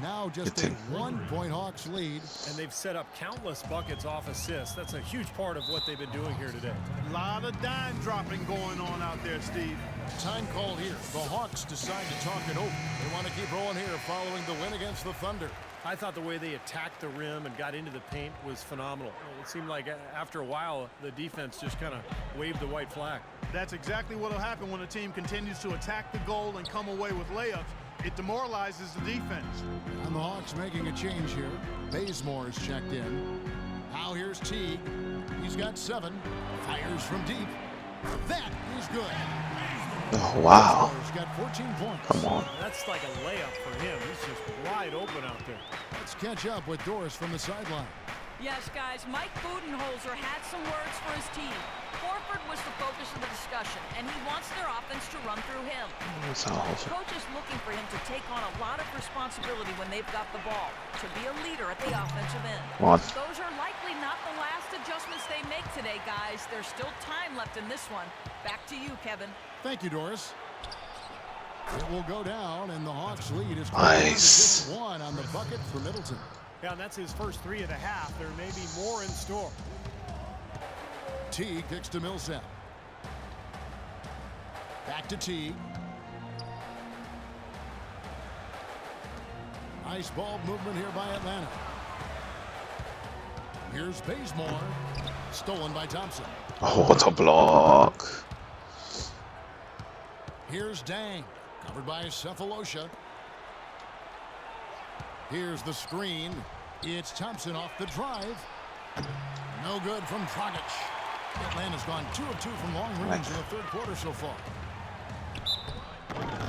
Now just a 1-point Hawks lead. And they've set up countless buckets off assists. That's a huge part of what they've been doing here today. A lot of dime dropping going on out there, Steve. Time called here. The Hawks decide to talk it over. They want to keep rolling here following the win against the Thunder. I thought the way they attacked the rim and got into the paint was phenomenal. It seemed like after a while, the defense just kind of waved the white flag. That's exactly what will happen when a team continues to attack the goal and come away with layups. It demoralizes the defense. And the Hawks making a change here. Bazemore is checked in. Now here's Teague. He's got 7. Fires from deep. That is good. Oh, wow. He's got 14 points. Come on. That's like a layup for him. He's just wide open out there. Let's catch up with Doris from the sideline. Yes, guys, Mike Budenholzer had some words for his team. Horford Ford was the focus of the discussion, and he wants their offense to run through him. Coach is looking for him to take on a lot of responsibility when they've got the ball, to be a leader at the offensive end. Those are likely not the last adjustments they make today, guys. There's still time left in this one. Back to you, Kevin. Thank you, Doris. It will go down, and the Hawks lead is Nice. one on the bucket for Middleton. Yeah, and that's his first 3 of the half. There may be more in store. Teague kicks to Millsap. Back to Teague. Nice ball movement here by Atlanta. Here's Bazemore. Stolen by Thompson. Oh, what a block. Here's Dang. Covered by Cephalosha. Here's the screen. It's Thompson off the drive. No good from Dragic. Atlanta's gone 2 of 2 from long range in the third quarter so far.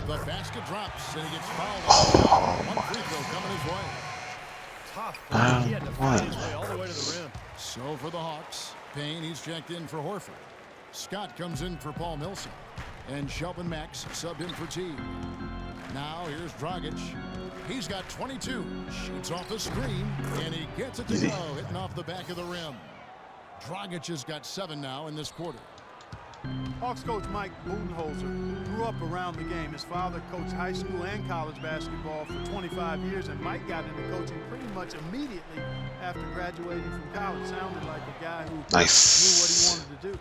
The basket drops and he gets fouled. One free throw coming his way. Tough. He had to fight his way all the way to the rim. So for the Hawks, Payne, he's checked in for Horford. Scott comes in for Paul Millsap. And Shelvin Max subbed in for T. Now here's Dragic. He's got 22. Shoots off the screen, and he gets it to go, hitting off the back of the rim. Dragic has got 7 now in this quarter. Hawks coach Mike Budenholzer grew up around the game. His father coached high school and college basketball for 25 years, and Mike got into coaching pretty much immediately after graduating from college. Sounded like a guy who knew what he wanted to do.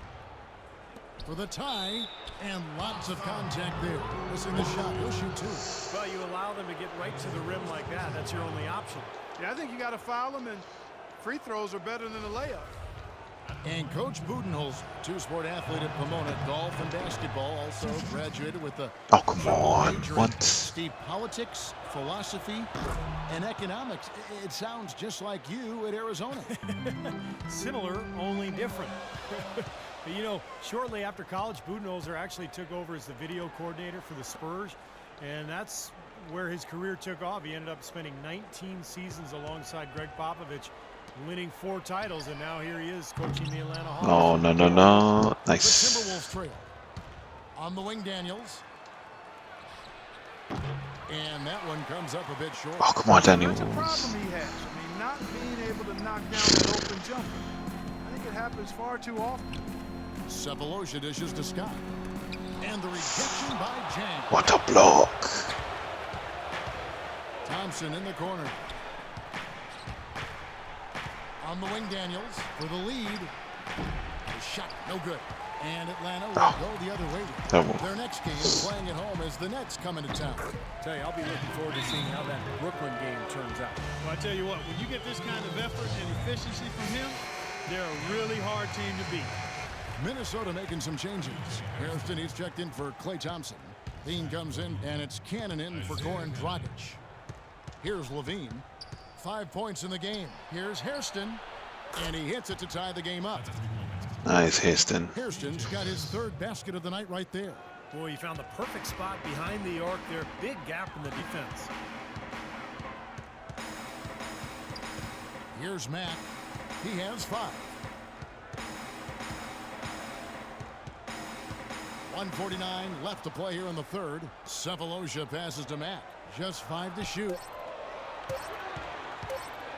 For the tie, and lots of contact there. Missing the shot, he'll shoot 2. Well, you allow them to get right to the rim like that. That's your only option. Yeah, I think you got to foul them, and free throws are better than a layup. And Coach Budenholzer, 2-sport athlete at Pomona, golf and basketball, also graduated with the Steve, politics, philosophy, and economics. It sounds just like you at Arizona. Similar, only different. But, you know, shortly after college, Budenholzer actually took over as the video coordinator for the Spurs, and that's where his career took off. He ended up spending 19 seasons alongside Greg Popovich, winning 4 titles, and now here he is coaching the Atlanta Hawks. Oh, no. Nice. The Timberwolves trail. On the wing, Daniels. And that one comes up a bit short. Oh, come on, Daniels. That's a problem he has. I mean, not being able to knock down an open jumper. I think it happens far too often. Cephalosha dishes to Scott. And the rejection by Jang. What a block. Thompson in the corner. On the wing, Daniels for the lead. The shot, no good. And Atlanta will go the other way. Their next game playing at home as the Nets come into town. Tell you, I'll be looking forward to seeing how that Brooklyn game turns out. Well, I tell you what, when you get this kind of effort and efficiency from him, they're a really hard team to beat. Minnesota making some changes. Hairston, he's checked in for Klay Thompson. Lean comes in, and it's Cannon in for Goran Dragic. Here's Levine. 5 points in the game. Here's Hairston, and he hits it to tie the game up. Nice, Hairston. Hairston's got his 3rd basket of the night right there. Boy, he found the perfect spot behind the arc there. Big gap in the defense. Here's Mack. He has 5. 1:49 left to play here in the 3rd. Cephalosha passes to Mack. Just 5 to shoot.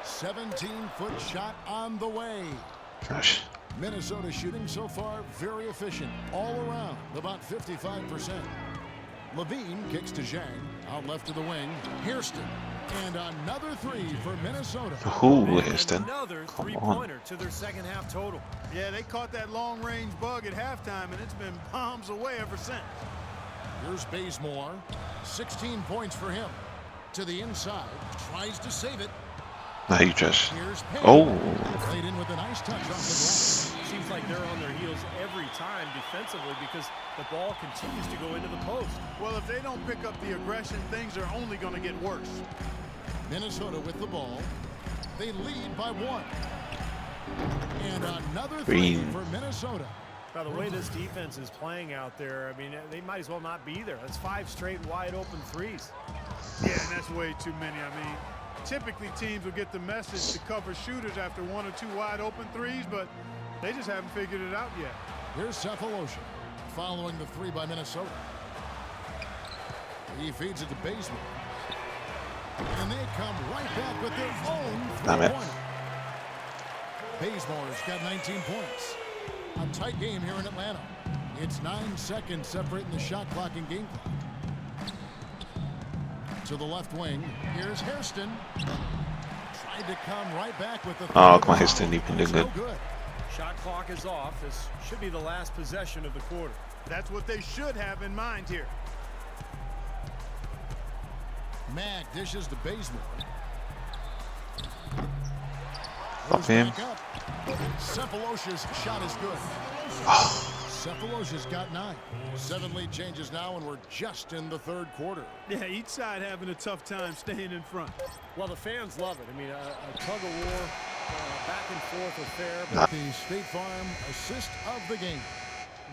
17-foot shot on the way. Gosh. Minnesota shooting so far very efficient all around, about 55%. Levine kicks to Zhang, out left to the wing. Hairston, and another 3 for Minnesota. Hairston. Another 3-pointer to their second half total. Yeah, they caught that long-range bug at halftime, and it's been bombs away ever since. Here's Bazemore, 16 points for him. To the inside, tries to save it. He just. Here's Payne. Played in with a nice touch off the glass. Seems like they're on their heels every time defensively because the ball continues to go into the post. Well, if they don't pick up the aggression, things are only going to get worse. Minnesota with the ball. They lead by 1. And another 3 for Minnesota. By the way this defense is playing out there, I mean, they might as well not be there. That's 5 straight wide open threes. Yeah, and that's way too many. I mean, typically teams will get the message to cover shooters after 1 or 2 wide open threes, but they just haven't figured it out yet. Here's Cephalosha following the three by Minnesota. He feeds it to Bazemore. And they come right back with their own three-pointer. Bazemore's got 19 points. A tight game here in Atlanta. It's 9 seconds separating the shot clock and game clock. To the left wing, here's Hairston. Tried to come right back with the Oh, come on, Hairston, you've been doing good. Shot clock is off. This should be the last possession of the quarter. That's what they should have in mind here. Mack dishes to Bazemore. Stop him. Cephalosha's shot is good. Cephalosha's got 9. 7 lead changes now, and we're just in the third quarter. Yeah, each side having a tough time staying in front. Well, the fans love it. I mean, a tug of war, back and forth affair. But the State Farm assist of the game.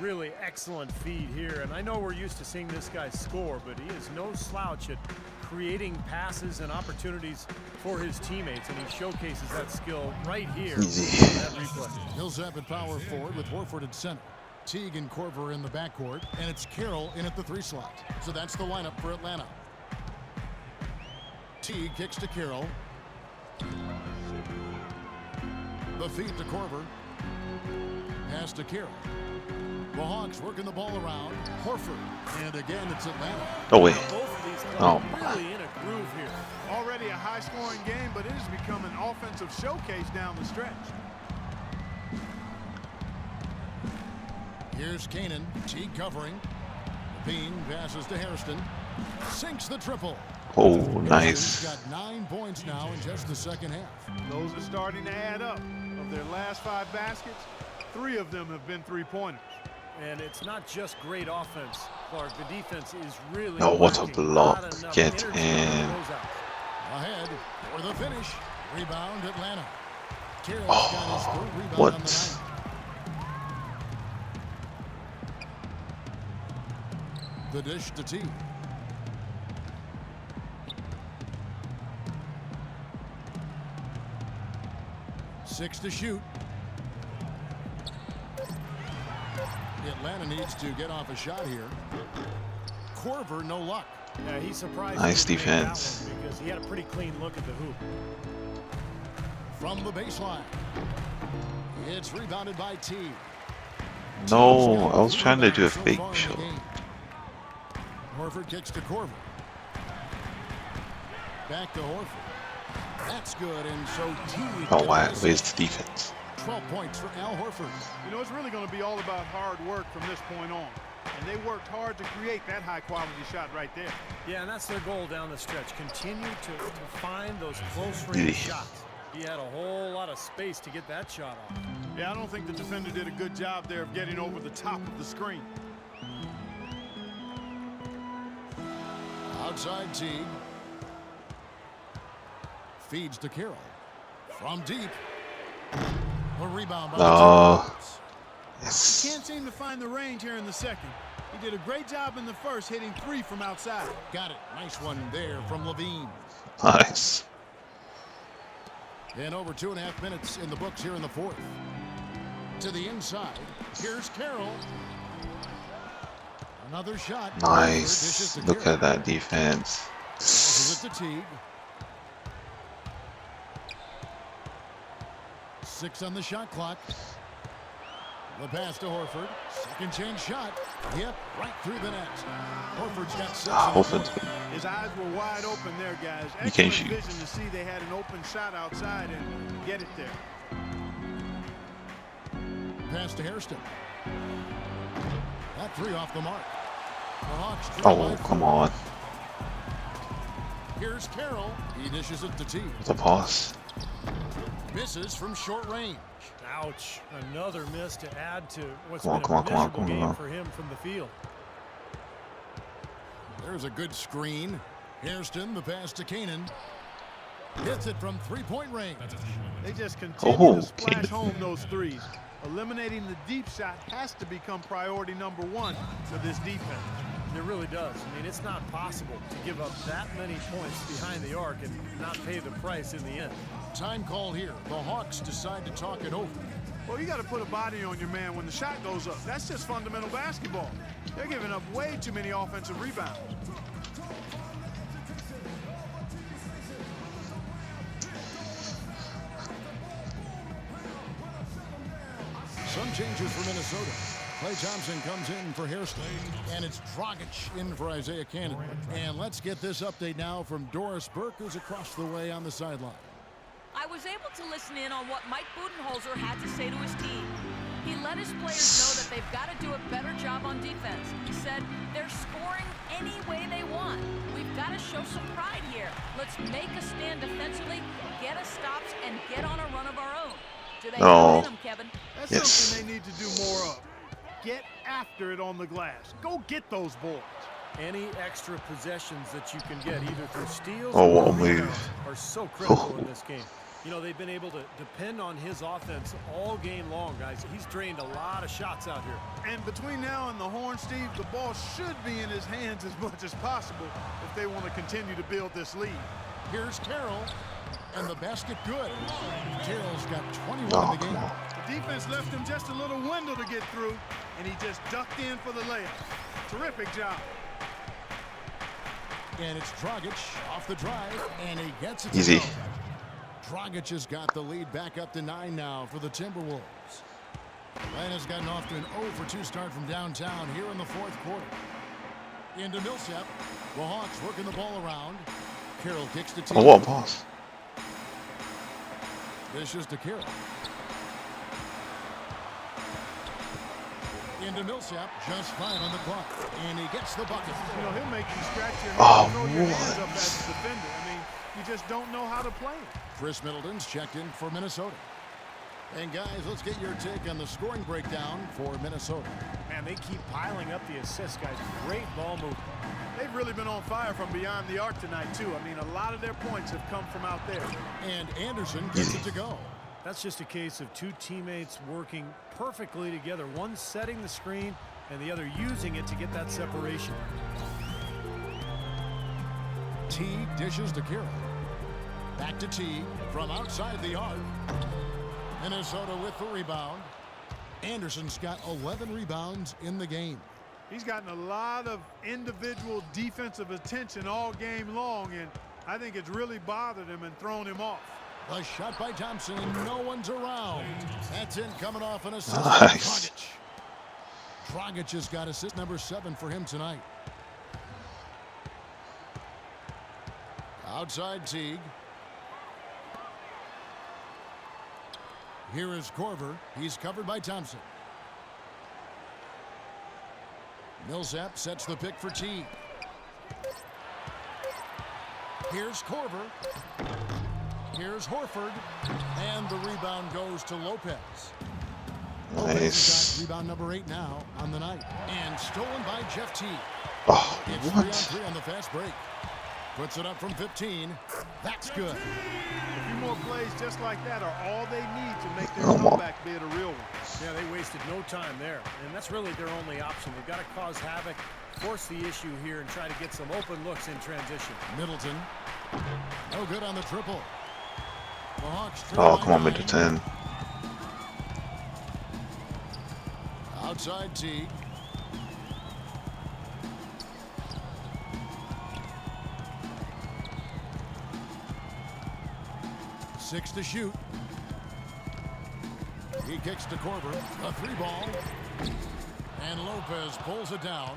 Really excellent feed here, and I know we're used to seeing this guy score, but he is no slouch at creating passes and opportunities for his teammates, and he showcases that skill right here in that replay. Millsap at power forward with Horford at center. Teague and Korver in the backcourt, and it's Carroll in at the 3 slot. So that's the lineup for Atlanta. Teague kicks to Carroll. The feed to Korver. Pass to Carroll. The Hawks working the ball around. Horford. And again, it's Atlanta. Oh, wait. Both of these guys Oh, really in a groove here. Already a high-scoring game, but it has become an offensive showcase down the stretch. Here's Kanan. Teague covering. Bean passes to Hairston. Sinks the triple. Oh, He's nice. got 9 points now in just the second half. Those are starting to add up. Of their last 5 baskets, 3 of them have been three-pointers. And it's not just great offense, Clark. The defense is really Oh, what a lacking. block. Not enough Get energy in. on those outs. Ahead for the finish. Rebound Atlanta. Carroll's Oh, got his 3rd rebound what? on the night. The dish to T. Six to shoot. Atlanta needs to get off a shot here. Korver, no luck. Yeah, he surprised Nice me to make that defense. one because he had a pretty clean look at the hoop. From the baseline. It's rebounded by T. No, I was trying to do a fake So far in the shot. game. Horford kicks to Korver. Back to Horford. That's good, and so T. Oh, wow. Where's the defense? 12 points for Al Horford. You know, it's really going to be all about hard work from this point on. And they worked hard to create that high-quality shot right there. Yeah, and that's their goal down the stretch. Continue to find those close-range shots. He had a whole lot of space to get that shot off. Yeah, I don't think the defender did a good job there of getting over the top of the screen. Outside Teague. Feeds to Carroll. From deep. A rebound by the Timberwolves. Yes. Can't seem to find the range here in the second. He did a great job in the first, hitting 3 from outside. Got it. Nice one there from Levine. Nice. And over 2.5 minutes in the books here in the 4th. To the inside. Here's Carroll. Another shot. Nice. Look at that defense. Passes it to Teague. 6 on the shot clock. The pass to Horford. Second chance shot. Yep, right through the net. Horford's got 6. Horford's His eyes were wide open there, guys. You can't Excellent shoot. vision to see they had an open shot outside and get it there. Pass to Hairston. That 3 off the mark. The Hawks trail Oh, by come 4. on. Here's Carroll. He dishes it to Teague. The pass. Misses from short range. Ouch. Another miss to add to what's Come on, been come on, a come on, miserable come game on. for him from the field. There's a good screen. Hairston, the pass to Kanan. Hits it from 3-point range. They just continue Oh, to splash Kane. home those threes. Eliminating the deep shot has to become priority number 1 for this defense. It really does. I mean, it's not possible to give up that many points behind the arc and not pay the price in the end. Time call here. The Hawks decide to talk it over. Well, you got to put a body on your man when the shot goes up. That's just fundamental basketball. They're giving up way too many offensive rebounds. Some changes for Minnesota. Klay Thompson comes in for Hairston, and it's Dragic in for Isaiah Cannon. And let's get this update now from Doris Burke, who's across the way on the sideline. I was able to listen in on what Mike Budenholzer had to say to his team. He let his players know that they've got to do a better job on defense. He said they're scoring any way they want. We've got to show some pride here. Let's make a stand defensively, get us stops, and get on a run of our own. Do they have them, Kevin? That's something they need to do more of. Get after it on the glass. Go get those boards. Any extra possessions that you can get, either through steals Oh, or what a move. rebounds, are so critical in this game. You know, they've been able to depend on his offense all game long, guys. He's drained a lot of shots out here. And between now and the horn, Steve, the ball should be in his hands as much as possible if they want to continue to build this lead. Here's Carroll, and the basket good. Carroll's got 21 in the game. The defense left him just a little window to get through, and he just ducked in for the layup. Terrific job. And it's Dragic off the drive, and he gets it. Easy. Dragic has got the lead back up to 9 now for the Timberwolves. Atlanta's gotten off to an 0-for-2 start from downtown here in the fourth quarter. Into Millsap. The Hawks working the ball around. Carroll kicks to Teague. Oh, what a pass. Dishes to Carroll. Into Millsap, just 5 on the clock, and he gets the bucket. You know, he'll make you scratch your head Oh, and throw your hands what? up as a defender. I mean, you just don't know how to play it. Chris Middleton's checked in for Minnesota. And guys, let's get your take on the scoring breakdown for Minnesota. Man, they keep piling up the assists, guys. Great ball movement. They've really been on fire from beyond the arc tonight, too. I mean, a lot of their points have come from out there. And Anderson gets it to go. That's just a case of two teammates working perfectly together. One setting the screen and the other using it to get that separation. Teague dishes to Carroll. Back to Teague from outside the arc. Minnesota with the rebound. Anderson's got 11 rebounds in the game. He's gotten a lot of individual defensive attention all game long, and I think it's really bothered him and thrown him off. The shot by Thompson, and no one's around. That's in coming off an assist. Nice. Dragic. Dragic has got assist number 7 for him tonight. Outside Teague. Here is Korver. He's covered by Thompson. Millsap sets the pick for Teague. Here's Korver. Here's Horford. And the rebound goes to Lopez. Lopez has got rebound number 8 now on the night. And stolen by Jeff Teague. Oh, It's what? 3-on-3 on the fast break. Puts it up from 15. That's good. A few more plays just like that are all they need to make their Oh, my. comeback bid a real one. Yeah, they wasted no time there, and that's really their only option. They've got to cause havoc, force the issue here, and try to get some open looks in transition. Middleton. No good on the triple. The Hawks Oh, come on, mid to 10. Outside Teague. Six to shoot. He kicks to Korver. A 3-ball. And Lopez pulls it down.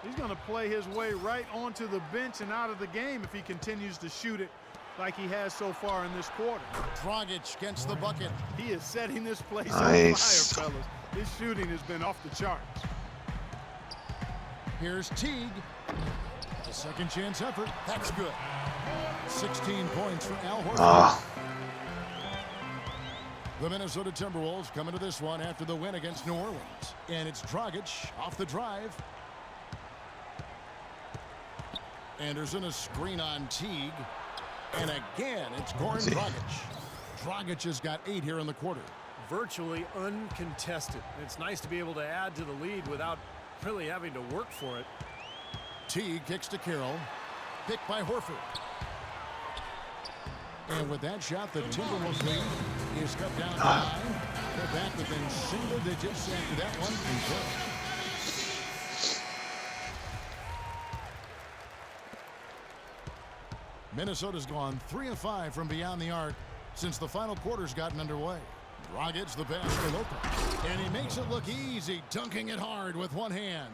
He's going to play his way right onto the bench and out of the game if he continues to shoot it like he has so far in this quarter. Dragic gets the bucket. He is setting this place Nice. on fire, fellas. His shooting has been off the charts. Here's Teague. A second chance effort. That's good. 16 points for Al Horford. Ah, The Minnesota Timberwolves coming to this one after the win against New Orleans. And it's Dragic off the drive. Anderson, a screen on Teague. And again, it's Goran Dragic. Dragic has got 8 here in the quarter. Virtually uncontested. It's nice to be able to add to the lead without really having to work for it. Teague kicks to Carroll. Picked by Horford. And with that shot, the Timberwolves lead is cut down to 9. They're back within single digits after that one. Minnesota's gone 3 of 5 from beyond the arc since the final quarter's gotten underway. Dragic the pass for Lopez, and he makes it look easy, dunking it hard with one hand.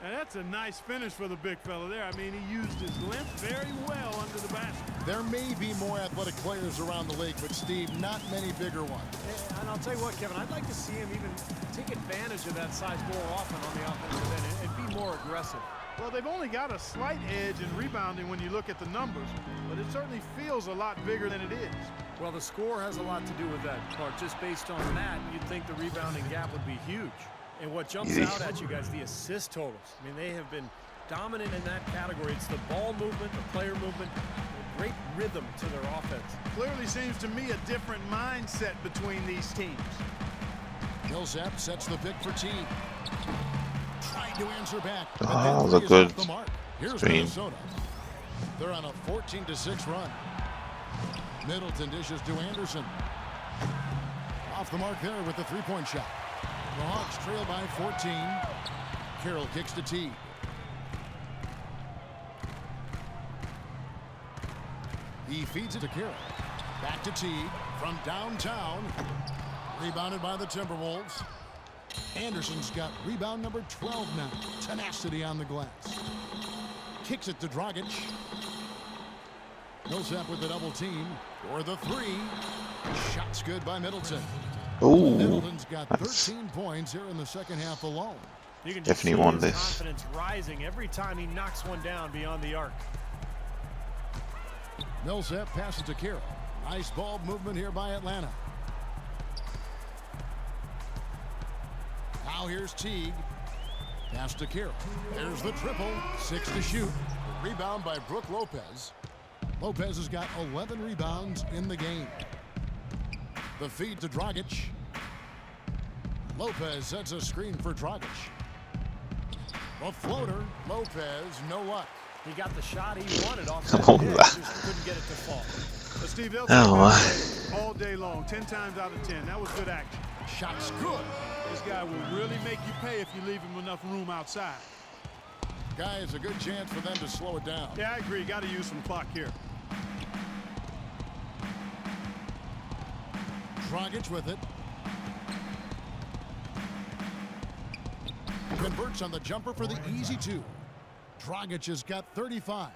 And that's a nice finish for the big fella there. I mean, he used his length very well under the basket. There may be more athletic players around the league, but Steve, not many bigger ones. And I'll tell you what, Kevin, I'd like to see him even take advantage of that size more often on the offensive end and be more aggressive. Well, they've only got a slight edge in rebounding when you look at the numbers, but it certainly feels a lot bigger than it is. Well, the score has a lot to do with that, Clark. Just based on that, you'd think the rebounding gap would be huge. And what jumps out at you guys, the assist totals. I mean, they have been dominant in that category. It's the ball movement, the player movement, great rhythm to their offense. Clearly seems to me a different mindset between these teams. Millsap sets the pick for Teague. Trying to answer back. That was a good Here's screen. Minnesota. They're on a 14-6 run. Middleton dishes to Anderson. Off the mark there with the three-point shot. The Hawks trail by 14. Carroll kicks to Teague. He feeds it to Carroll. Back to Teague from downtown. Rebounded by the Timberwolves. Anderson's got rebound number 12 now. Tenacity on the glass. Kicks it to Dragic. Millsap with the double team. For the three. Shot's good by Middleton. Ooh, Middleton's got 13 points here in the second half alone. You can just definitely see won his this. confidence rising every time he knocks one down beyond the arc. Millsap passes to Carroll. Nice ball movement here by Atlanta. Now here's Teague. Pass to Carroll. There's the triple. 6 to shoot. The rebound by Brook Lopez. Lopez has got 11 rebounds in the game. The feed to Dragic. Lopez sets a screen for Dragic. The floater. Lopez, no luck. He got the shot he wanted off Oh, that pitch, that- just couldn't get it to fall. But Steve, they'll Oh, take that all day long, 10 times out of 10. That was good action. Shot's good. This guy will really make you pay if you leave him enough room outside. Guys, a good chance for them to slow it down. Yeah, I agree. Got to use some clock here. Dragic with it. Converts on the jumper for the easy two. Dragic has got 35.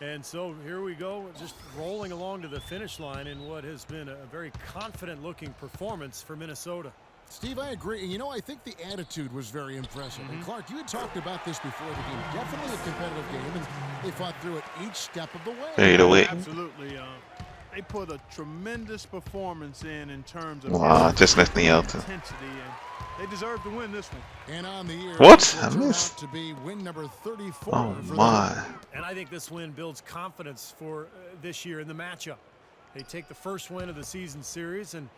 And so here we go, just rolling along to the finish line in what has been a very confident-looking performance for Minnesota. Steve, I agree. And, you know, I think the attitude was very impressive. And, Clark, you had talked about this before the game. Definitely a competitive game, and they fought through it each step of the way. Fade away. Absolutely. They put a tremendous performance in terms of Wow, just let me out. intensity, and they deserve to win this one. And on the year, What? this will I turn out missed. to be win number 34 Oh for my. And I think this win builds confidence for this year in the matchup. They take the first win of the season series, and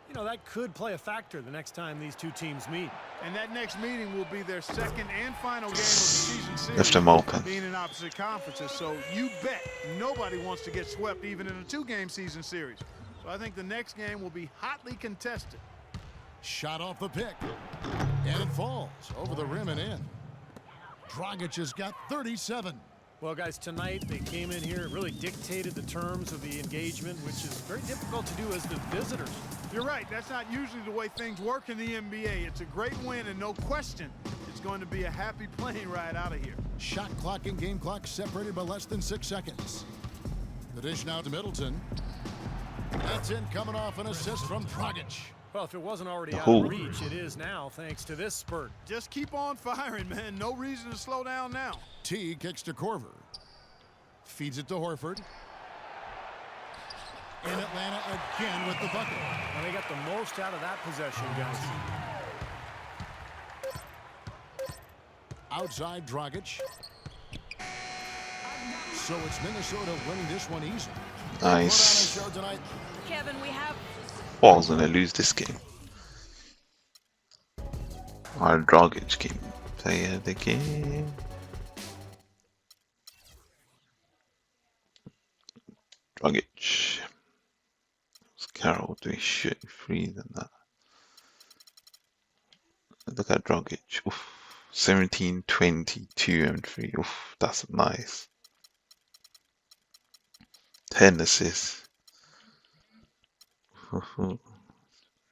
you know that could play a factor the next time these two teams meet. And that next meeting will be their second and final game of the season series. Left them open. Being in opposite conferences, so you bet nobody wants to get swept even in a two-game season series. So I think the next game will be hotly contested. Shot off the pick. And it falls over the rim and in. Dragic has got 37. Well, guys, tonight they came in here and really dictated the terms of the engagement, which is very difficult to do as the visitors. You're right. That's not usually the way things work in the NBA. It's a great win, and no question, it's going to be a happy plane ride out of here. Shot clock and game clock separated by less than 6 seconds. The dish now to Middleton. That's in, coming off an assist from Dragic. Well, if it wasn't already out Oh. of reach, it is now thanks to this spurt. Just keep on firing, man. No reason to slow down now. T kicks to Korver. Feeds it to Horford. And Atlanta again with the bucket. And they got the most out of that possession, guys. Outside Dragic. So it's Minnesota winning this one easy. Nice. Put on a show tonight. Kevin, we have Oh, I was gonna lose this game. Our Dragic can play the game. Dragic. Was Carroll doing shit free than that? Look at Dragic. Oof. 17, 22, and 3. Oof, that's nice. 10 assists.